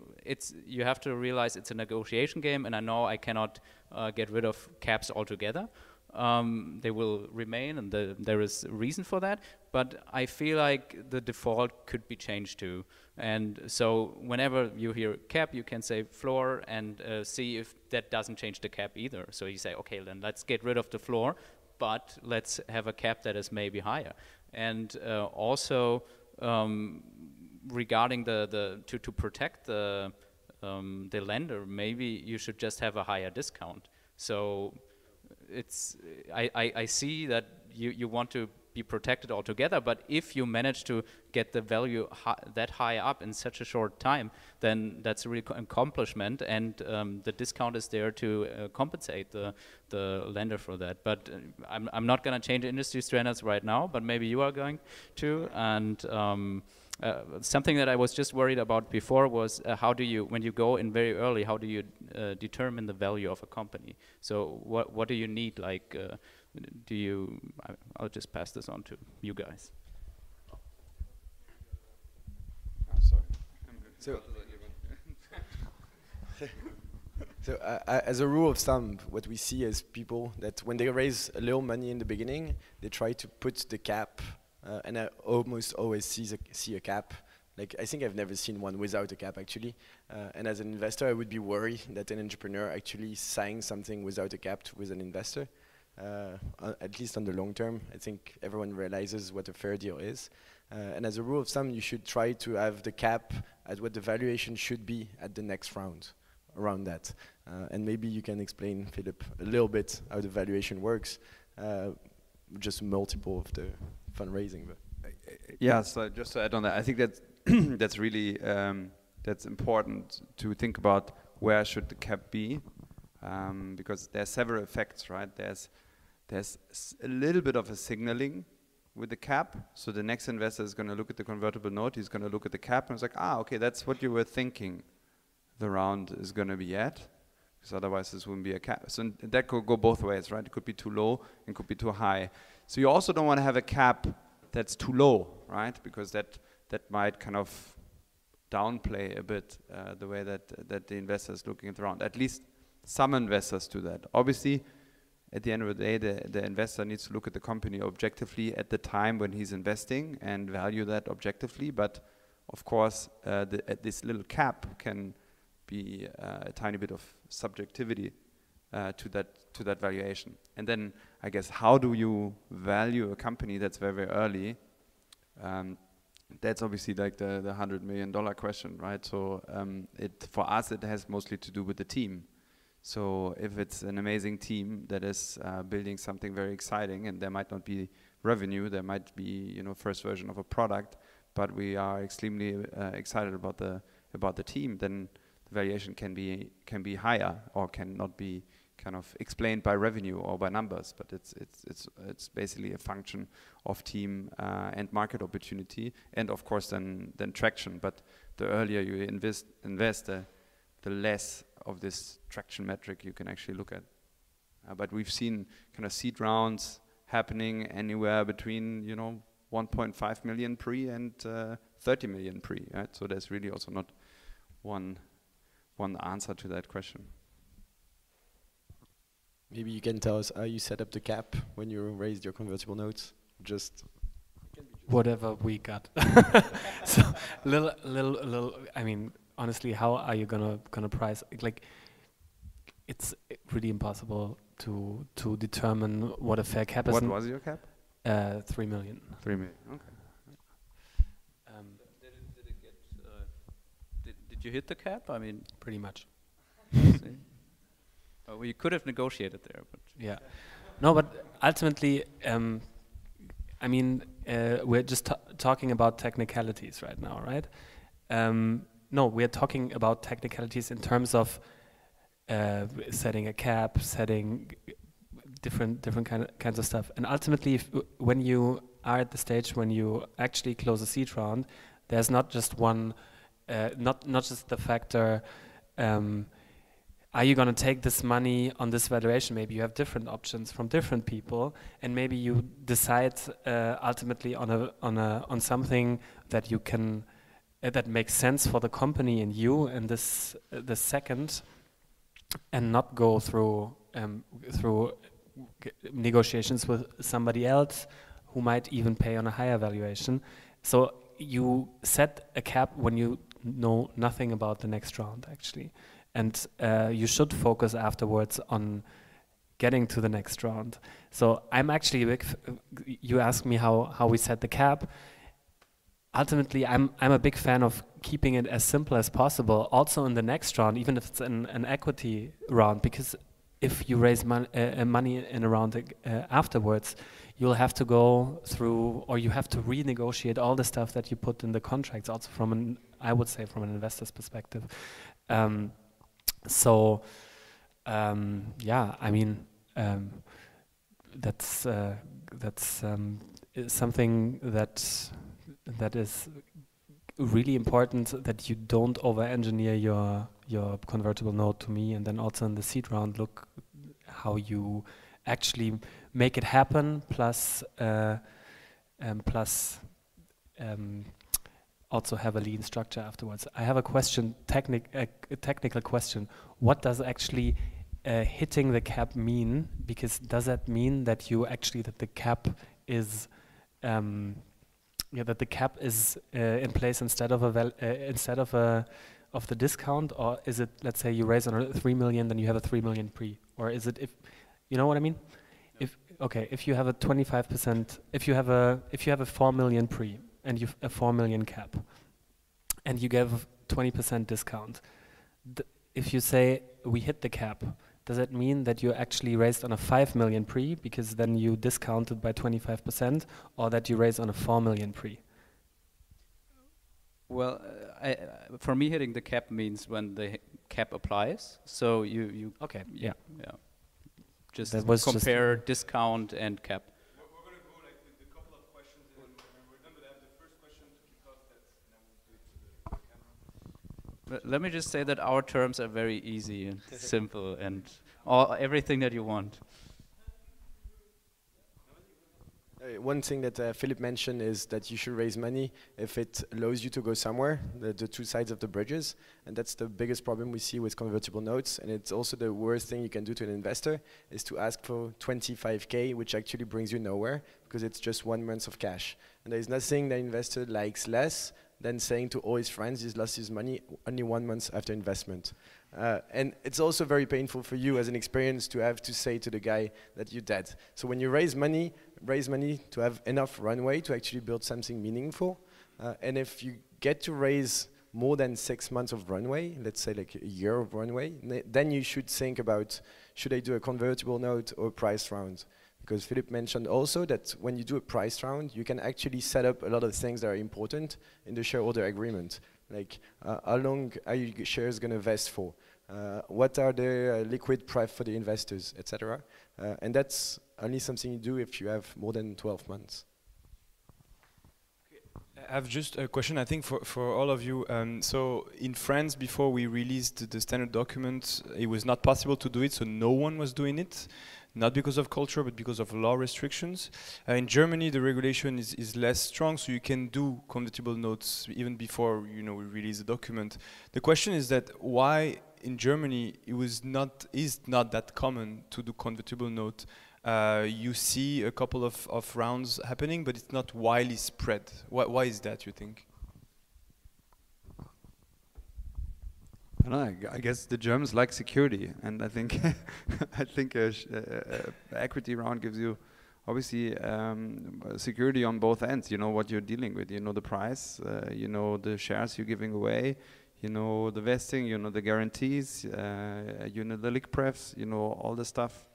you have to realize it's a negotiation game, and I know I cannot get rid of caps altogether. They will remain, and there is reason for that. But I feel like the default could be changed too. And so whenever you hear cap, you can say floor and see if that doesn't change the cap either. So you say, okay, then let's get rid of the floor, but let's have a cap that is maybe higher. And also regarding to protect the lender, maybe you should just have a higher discount. So it's I see that you want to be protected altogether, but if you manage to get the value that high up in such a short time, then that's a real accomplishment, and the discount is there to compensate the lender for that. But I'm not going to change industry standards right now, but maybe you are going to. And something that I was just worried about before was how do you, when you go in very early, how do you determine the value of a company? So what do you need, like, do you, I'll just pass this on to you guys. So, as a rule of thumb, what we see is people that when they raise a little money in the beginning, they try to put the cap, and I almost always see a cap. Like, I think I've never seen one without a cap, actually. And as an investor, I would be worried that an entrepreneur actually signs something without a cap with an investor. At least on the long term, I think everyone realizes what a fair deal is. And as a rule of thumb, you should try to have the cap at what the valuation should be at the next round, around that. And maybe you can explain, Philip, a little bit how the valuation works, just multiple of the fundraising. But yeah, so just to add on that, I think that that's really that's important to think about where should the cap be, because there's several effects, right? There's a little bit of a signaling with the cap. So the next investor is going to look at the convertible note, he's going to look at the cap, and it's like, okay, that's what you were thinking the round is going to be at, because otherwise this wouldn't be a cap. So that could go both ways, right? It could be too low and could be too high. So you also don't want to have a cap that's too low, right? Because that might kind of downplay a bit the way that the investor is looking at the round. At least some investors do that. Obviously, at the end of the day, the investor needs to look at the company objectively at the time when he's investing and value that objectively. But of course, this little cap can be a tiny bit of subjectivity to that valuation. And then, I guess, how do you value a company that's very, very early? That's obviously like the $100 million question, right? So for us, it has mostly to do with the team. So if it's an amazing team that is building something very exciting, and there might not be revenue, there might be, first version of a product, but we are extremely excited about the team, then the valuation can be higher, or cannot be kind of explained by revenue or by numbers, but it's basically a function of team and market opportunity, and of course then traction. But the earlier you invest, the less of this traction metric you can actually look at. But we've seen kind of seed rounds happening anywhere between 1.5 million pre and 30 million pre. Right? So there's really also not one answer to that question. maybe you can tell us how you set up the cap when you raised your convertible notes. Just whatever we got. So little. I mean, honestly, how are you gonna price? Like, it's really impossible to determine what a fair cap is. What was your cap? 3 million. 3 million. Okay. Did you hit the cap? I mean, Pretty much. see? Oh, well, you could have negotiated there, but Yeah. No, but ultimately, I mean, we're just talking about technicalities right now, right? No, we're talking about technicalities in terms of setting a cap, setting different kinds of stuff. And ultimately, when you are at the stage when you actually close a seed round, there's not just one, not just the factor. Are you going to take this money on this valuation? Maybe you have different options from different people, and maybe you decide ultimately on something that you can that makes sense for the company and you and this second, and not go through negotiations with somebody else who might even pay on a higher valuation. So you set a cap when you know nothing about the next round, actually. And you should focus afterwards on getting to the next round. So I'm actually you asked me how we set the cap. Ultimately, I'm a big fan of keeping it as simple as possible, also in the next round, even if it's an equity round, because if you raise money in a round afterwards, you'll have to go through, or you have to renegotiate all the stuff that you put in the contracts, also from an, I would say, from an investor's perspective. Yeah, I mean, that's something that is really important, that you don't over-engineer your convertible note, to me, and then also in the seed round, look how you actually make it happen, plus also have a lean structure afterwards. I have a question, a technical question. What does actually hitting the cap mean? Because does that mean that you actually, that the cap is that the cap is in place instead of of the discount, or is it, let's say you raise on 3 million, then you have a 3 million pre, or is it, if you know what I mean? Yeah. If you have a 25%, if you have a 4 million pre and you have a 4 million cap, and you give 20% discount, if you say we hit the cap, does that mean that you actually raised on a 5 million pre, because then you discounted by 25%, or that you raised on a 4 million pre? Well, for me, hitting the cap means when the cap applies. So you okay, yeah. Just that was compare discount and cap. We're going to go like with a couple of questions, and when we're done with that, the first question to kick off that, and then we'll do it to the camera. Let me just say that our terms are very easy and simple, and everything that you want. One thing that Philip mentioned is that you should raise money if it allows you to go somewhere, the two sides of the bridges, and that's the biggest problem we see with convertible notes, and it's also the worst thing you can do to an investor, is to ask for 25K, which actually brings you nowhere, because it's just 1 month of cash. And there's nothing the investor likes less than saying to all his friends he's lost his money only 1 month after investment. And it's also very painful for you as an experience to have to say to the guy that you're dead. So when you raise money to have enough runway to actually build something meaningful. And if you get to raise more than 6 months of runway, let's say like a year of runway, then you should think about, should I do a convertible note or a price round? Because Philip mentioned also that when you do a price round, you can actually set up a lot of things that are important in the shareholder agreement. Like how long are your shares going to vest for? What are the liquid pref for the investors, etc. And that's only something you do if you have more than 12 months. I have just a question, I think, for all of you. So in France, before we released the standard document, it was not possible to do it, so no one was doing it. Not because of culture, but because of law restrictions. In Germany, the regulation is less strong, so you can do convertible notes even before we release the document. The question is that why in Germany is not that common to do convertible note. You see a couple of rounds happening, but it's not widely spread. Why is that, you think? I don't know, I guess the Germans like security, and I think I think a equity round gives you obviously security on both ends. You know what you're dealing with. You know the price. You know the shares you're giving away. You know the vesting. You know the guarantees. You know the lick prefs. You know all the stuff.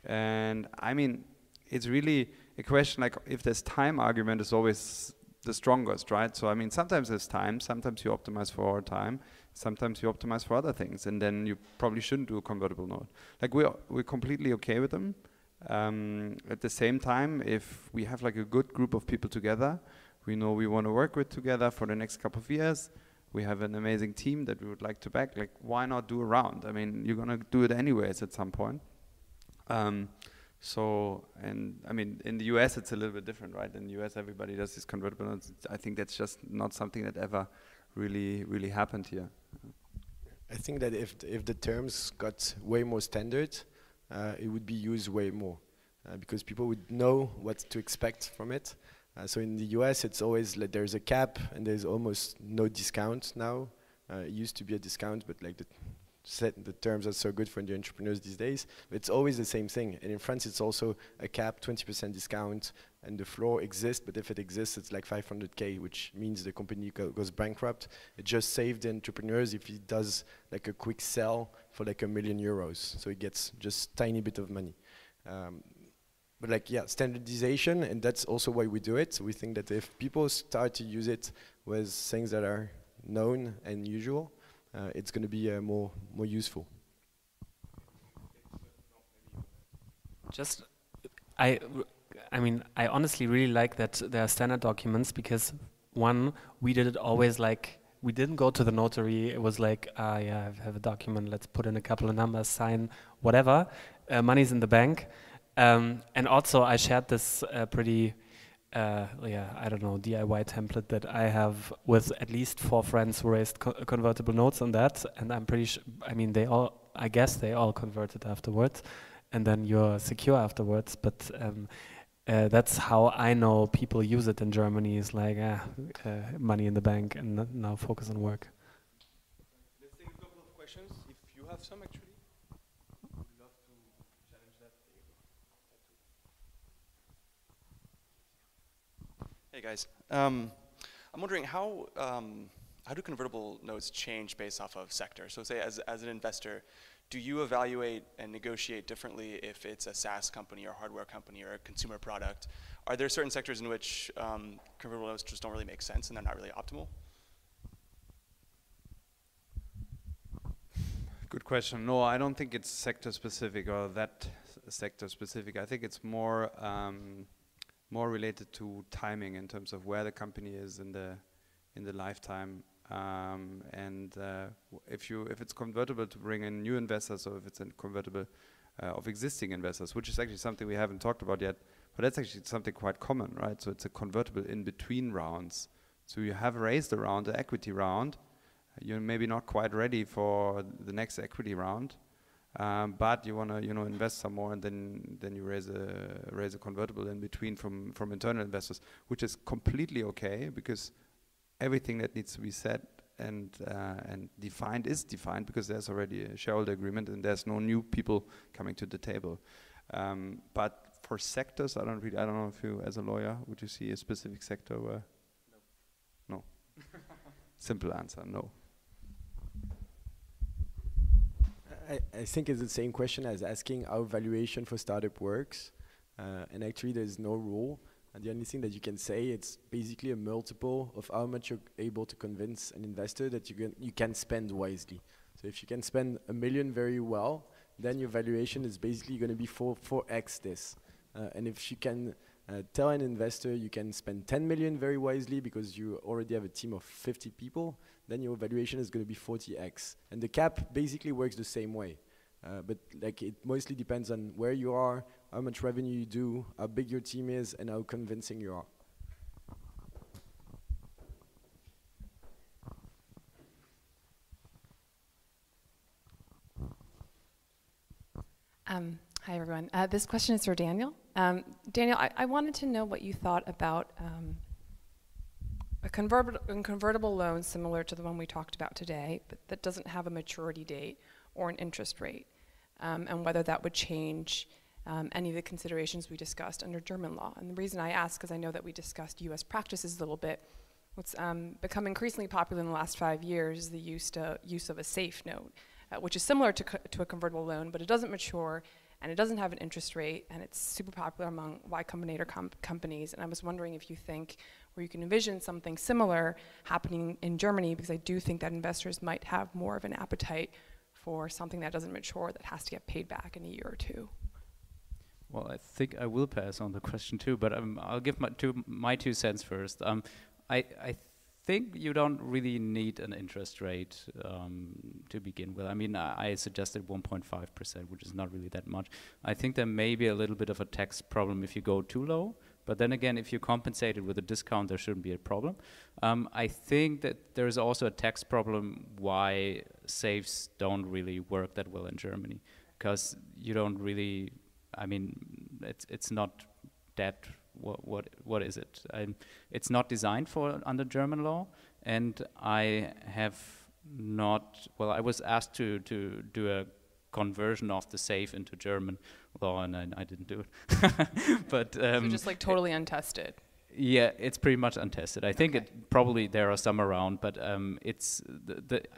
And I mean, it's really a question like if there's time argument is always the strongest, right? So I mean, sometimes there's time. Sometimes you optimize for time. Sometimes you optimize for other things, and then you probably shouldn't do a convertible note. Like we're completely okay with them. At the same time, if we have like a good group of people together, we know we want to work with together for the next couple of years. We have an amazing team that we would like to back. Like, why not do a round? I mean, you're gonna do it anyways at some point. So, and I mean, in the US it's a little bit different, right? In the US everybody does these convertible notes. I think that's just not something that ever really happened here. I think that if the terms got way more standard, it would be used way more because people would know what to expect from it. So in the US, it's always like there's a cap and there's almost no discount now. It used to be a discount, but like the terms are so good for the entrepreneurs these days. But it's always the same thing. And in France, it's also a cap, 20% discount, and the floor exists. But if it exists, it's like 500K, which means the company goes bankrupt. It just saved the entrepreneurs if he does like a quick sell for like €1 million. So he gets just tiny bit of money. But like, yeah, standardization, and that's also why we do it. So we think that if people start to use it with things that are known and usual, it's going to be more useful. Just, I mean, I honestly really like that there are standard documents, because one, we did it always like, we didn't go to the notary. It was like, yeah, I have a document, let's put in a couple of numbers, sign, whatever. Money's in the bank. And also I shared this pretty, yeah, I don't know, DIY template that I have with at least 4 friends who raised convertible notes on that. And I'm pretty sure, I mean, I guess they all converted afterwards. And then you're secure afterwards. But that's how I know people use it in Germany. Is like, money in the bank and now focus on work. Let's take a couple of questions, if you have some actually. Would love to challenge that. Hey guys, I'm wondering how do convertible notes change based off of sector? So say as an investor, do you evaluate and negotiate differently if it's a SaaS company or hardware company or a consumer product? Are there certain sectors in which convertible notes just don't really make sense and they're not really optimal? Good question. No, I don't think it's sector specific or that sector specific. I think it's more more related to timing in terms of where the company is in the lifetime, and if it's convertible to bring in new investors, or if it's a convertible of existing investors, which is actually something we haven't talked about yet, but that's actually something quite common, right? So it's a convertible in between rounds. So you have raised a round, the equity round. You're maybe not quite ready for the next equity round. But you want to, invest some more, and then you raise a convertible in between from internal investors, which is completely okay, because everything that needs to be said and defined is defined, because there's already a shareholder agreement and there's no new people coming to the table. But for sectors, I don't know if you, as a lawyer, would you see a specific sector where? No. Simple answer, no. I think it's the same question as asking how valuation for startup works, and actually there's no rule. And the only thing that you can say, it's basically a multiple of how much you're able to convince an investor that you can spend wisely. So if you can spend $1 million very well, then your valuation is basically going to be 4x this. And if you can tell an investor you can spend 10 million very wisely because you already have a team of 50 people, then your valuation is going to be 40x. And the cap basically works the same way. But like, it mostly depends on where you are, how much revenue you do, how big your team is, and how convincing you are. Hi, everyone. This question is for Daniel. Daniel, I wanted to know what you thought about a convertible loan similar to the one we talked about today, but that doesn't have a maturity date or an interest rate, and whether that would change any of the considerations we discussed under German law. And the reason I ask, because I know that we discussed US practices a little bit, what's become increasingly popular in the last 5 years is the use of a safe note, which is similar to a convertible loan, but it doesn't mature, and it doesn't have an interest rate, and it's super popular among Y Combinator companies. And I was wondering if you think, or you can envision something similar happening in Germany, because I do think that investors might have more of an appetite for something that doesn't mature, that has to get paid back in a year or two. Well, I think I will pass on the question too, but I'll give my 2 cents first. I think you don't really need an interest rate to begin with. I mean, I suggested 1.5%, which is not really that much. I think there may be a little bit of a tax problem if you go too low, but then again, if you compensate it with a discount, there shouldn't be a problem. I think that there is also a tax problem why safes don't really work that well in Germany, because you don't really, I mean, it's not that. What is it? It's not designed for under German law, and I have not, well, I was asked to do a conversion of the SAFE into German law, and I didn't do it. But So just like totally untested. yeah, it's pretty much untested. I think it probably there are some around, but it's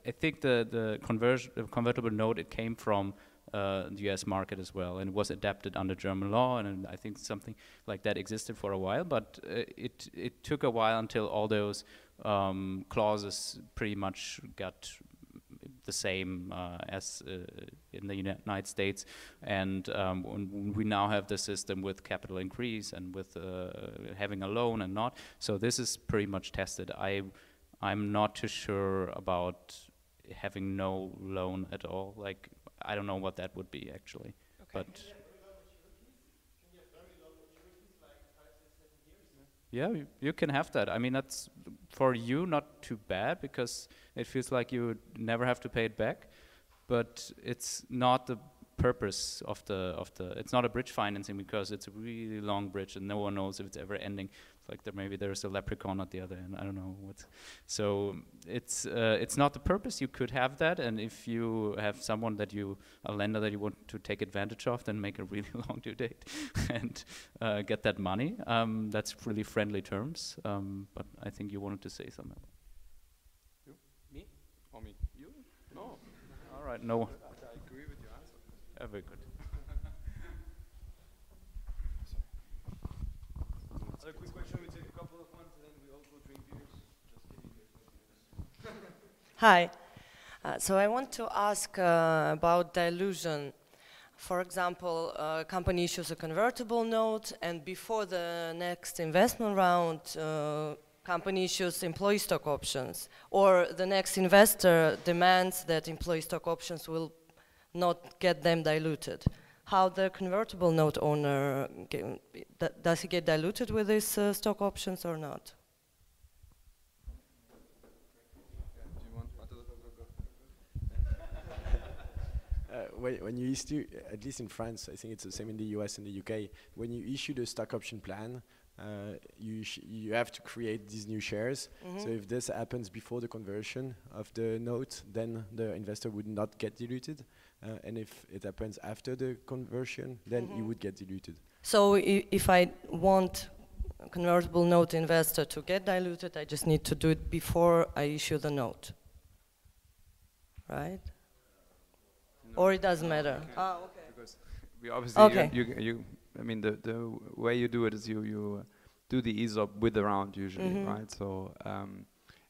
I think the convertible note, it came from the U.S. market as well, and it was adapted under German law, and I think something like that existed for a while, but it took a while until all those clauses pretty much got the same as in the United States, and we now have the system with capital increase and with having a loan and not. So this is pretty much tested. I'm not too sure about having no loan at all. Like, I don't know what that would be actually, but. Yeah, you can have that. I mean, that's for you not too bad because it feels like you never have to pay it back, but it's not the purpose of the it's not a bridge financing because it's a really long bridge and no one knows if it's ever ending. It's like maybe there's a leprechaun at the other end. I don't know what. So it's not the purpose. You could have that, and if you have someone a lender that you want to take advantage of, then make a really long due date and get that money. That's really friendly terms. But I think you wanted to say something. You? Me? Or me? You? No. All right. No. I agree with your answer. Yeah, very good. A quick question, we take a couple of ones and then we all go drink beers. Just kidding. Hi. So I want to ask about dilution. For example, a company issues a convertible note, and before the next investment round, company issues employee stock options, or the next investor demands that employee stock options will not get them diluted. How the convertible note owner, does he get diluted with these stock options or not? When you issue, at least in France, I think it's the same in the US and the UK, when you issue the stock option plan, you have to create these new shares. Mm-hmm. So if this happens before the conversion of the note, then the investor would not get diluted. And if it happens after the conversion, then he would get diluted. So if I want a convertible note investor to get diluted, I just need to do it before I issue the note, right? No. Or it doesn't matter? Ah, okay. Because we obviously, I mean, the way you do it is you do the ESOP with the round usually, right? So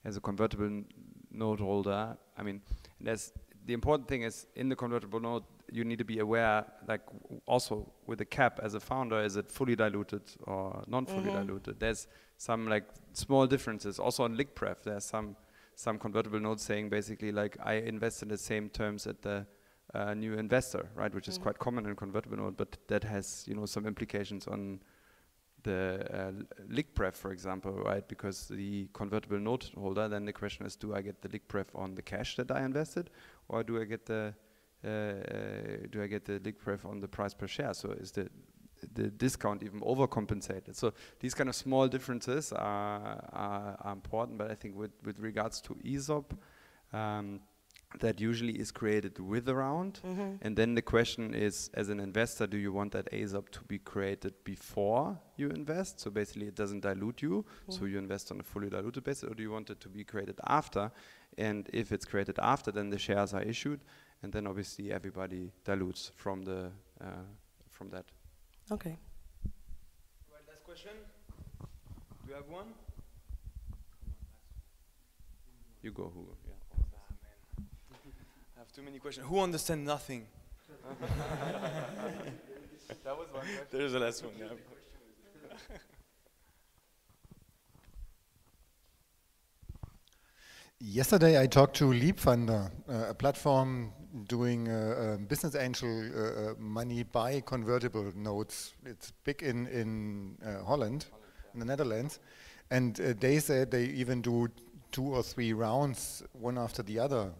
as a convertible note holder, I mean, the important thing is in the convertible note, you need to be aware, like also with the cap as a founder, is it fully diluted or non-fully diluted? There's some like small differences. Also on Liqpref, there's some convertible notes saying basically like I invest in the same terms at the new investor, right? Which is quite common in convertible note, but that has some implications on the Liqpref, for example, right? Because the convertible note holder, then the question is, do I get the Liqpref on the cash that I invested, or do I get the Liqpref on the price per share? So is the discount even overcompensated? So these kind of small differences are important, but I think with regards to ESOP, that usually is created with the round, and then the question is, as an investor, do you want that ESOP to be created before you invest? So basically it doesn't dilute you, so you invest on a fully diluted basis, or do you want it to be created after? And if it's created after, then the shares are issued, and then obviously everybody dilutes from that. Okay. Right, last question. Do you have one? You go, Hugo. Yeah. I have too many questions. Who understands nothing? That was one question. There's the last one. Yeah. Yesterday I talked to Leapfunder, a platform doing business angel money by convertible notes. It's big in Holland, in the Netherlands, and they said they even do 2 or 3 rounds, one after the other,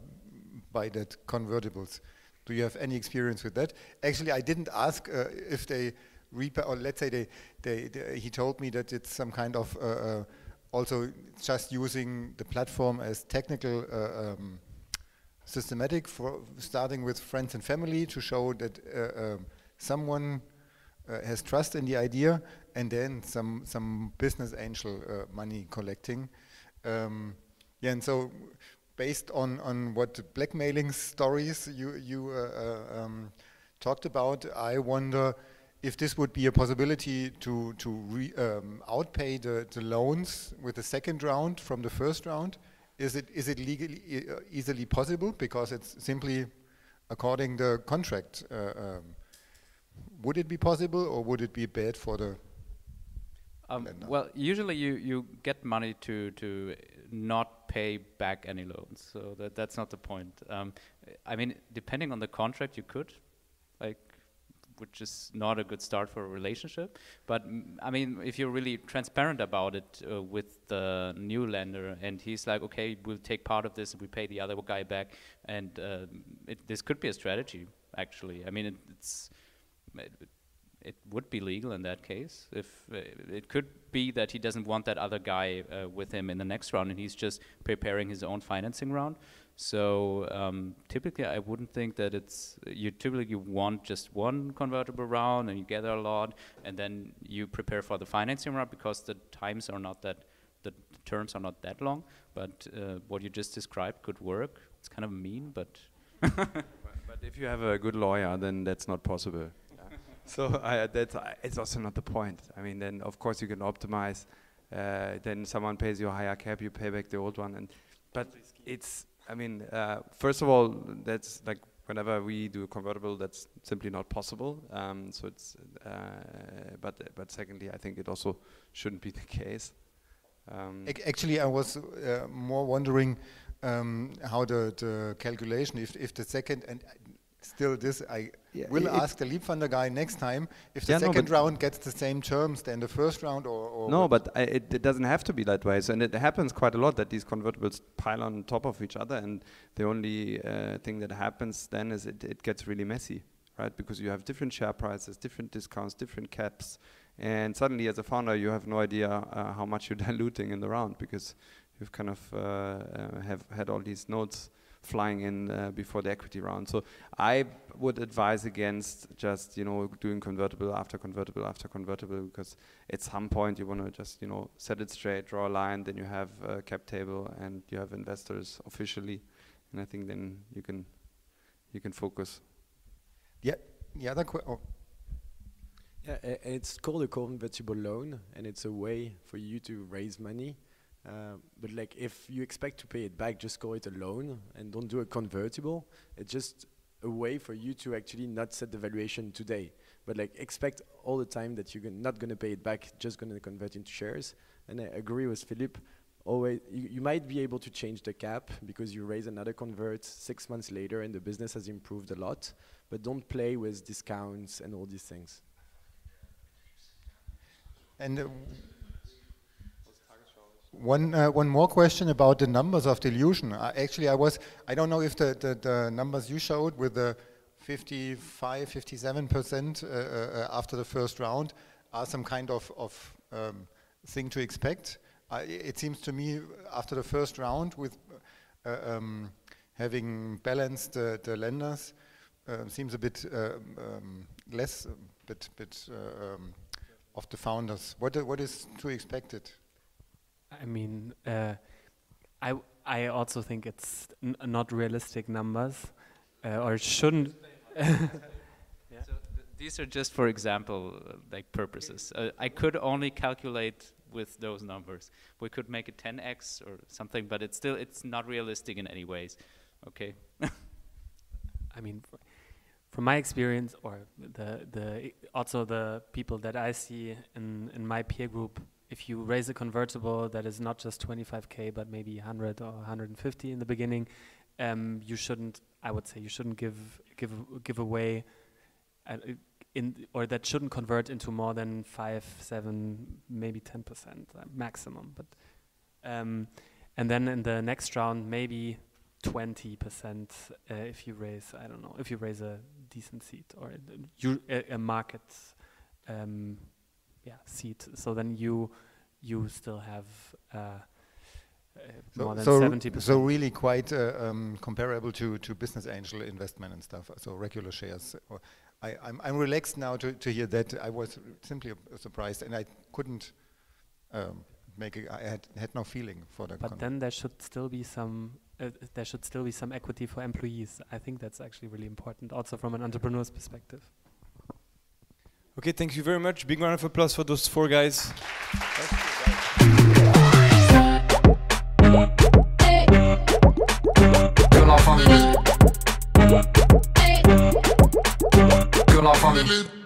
by that convertibles. Do you have any experience with that? Actually, I didn't ask if they or let's say he told me that it's some kind of also just using the platform as technical systematic for starting with friends and family to show that someone has trust in the idea, and then some business angel money collecting. Yeah, and so based on what blackmailing stories you talked about, I wonder if this would be a possibility to outpay the loans with the second round from the first round. Is it legally easily possible, because it's simply according the contract? Would it be possible, or would it be bad for the lender? Well, usually you get money to not pay back any loans, so that's not the point. I mean, depending on the contract, you could, like, which is not a good start for a relationship. But I mean, if you're really transparent about it with the new lender, and he's like, okay, we'll take part of this and we pay the other guy back, and this could be a strategy, actually. I mean, it would be legal in that case. If it could be that he doesn't want that other guy with him in the next round, and he's just preparing his own financing round. So typically, I wouldn't think that you typically want just one convertible round, and you gather a lot, and then you prepare for the financing round, because the terms are not that long. But what you just described could work. It's kind of mean, but. But if you have a good lawyer, then that's not possible. So it's also not the point. I mean, then of course you can optimize. Then someone pays you a higher cap, you pay back the old one, but it's. I mean, first of all, that's like whenever we do a convertible, that's simply not possible. So it's. But secondly, I think it also shouldn't be the case. Actually, I was more wondering how the calculation, if the second, and still this, I will ask the Liebfunder guy next time, if the second round gets the same terms than the first round, or no, but it doesn't have to be that way. So, and it happens quite a lot that these convertibles pile on top of each other, and the only thing that happens then is it gets really messy, right? Because you have different share prices, different discounts, different caps, and suddenly as a founder you have no idea how much you're diluting in the round, because you've kind of have had all these notes flying in before the equity round. So I would advise against just doing convertible after convertible after convertible, because at some point you want to just set it straight, draw a line, then you have a cap table and you have investors officially, and I think then you can focus. Yeah, it's called a convertible loan, and it's a way for you to raise money. But like, if you expect to pay it back, just call it a loan and don't do a convertible. It's just a way for you to actually not set the valuation today, but like expect all the time that you're not going to pay it back, just going to convert into shares. And I agree with Philippe. Always, you might be able to change the cap because you raise another convert 6 months later and the business has improved a lot, but don't play with discounts and all these things. And one more question about the numbers of dilution. Actually, I don't know if the numbers you showed with the 55, 57% after the first round are some kind of thing to expect. It seems to me after the first round, with having balanced the lenders, seems a bit less, bit of the founders. What is to expect it? I mean, I also think it's not realistic numbers, or it shouldn't. Yeah. So these are just for example, like purposes. I could only calculate with those numbers. We could make it 10x or something, but it's not realistic in any ways. Okay. I mean, from my experience, or also the people that I see in my peer group, if you raise a convertible that is not just 25K but maybe 100 or 150 in the beginning, you shouldn't. I would say you shouldn't give away, or that shouldn't convert into more than 5, 7, maybe 10% maximum. But and then in the next round, maybe 20% if you raise, I don't know, if you raise a decent seat or a market seat. So then you still have more than so 70%. So really quite comparable to business angel investment and stuff. So regular shares. I'm relaxed now to hear that. I was simply surprised, and I couldn't make it. I had no feeling for that. But then there should still be some. There should still be some equity for employees. I think that's actually really important, also from an entrepreneur's perspective. Okay, thank you very much. Big round of applause for those 4 guys. Que la famille.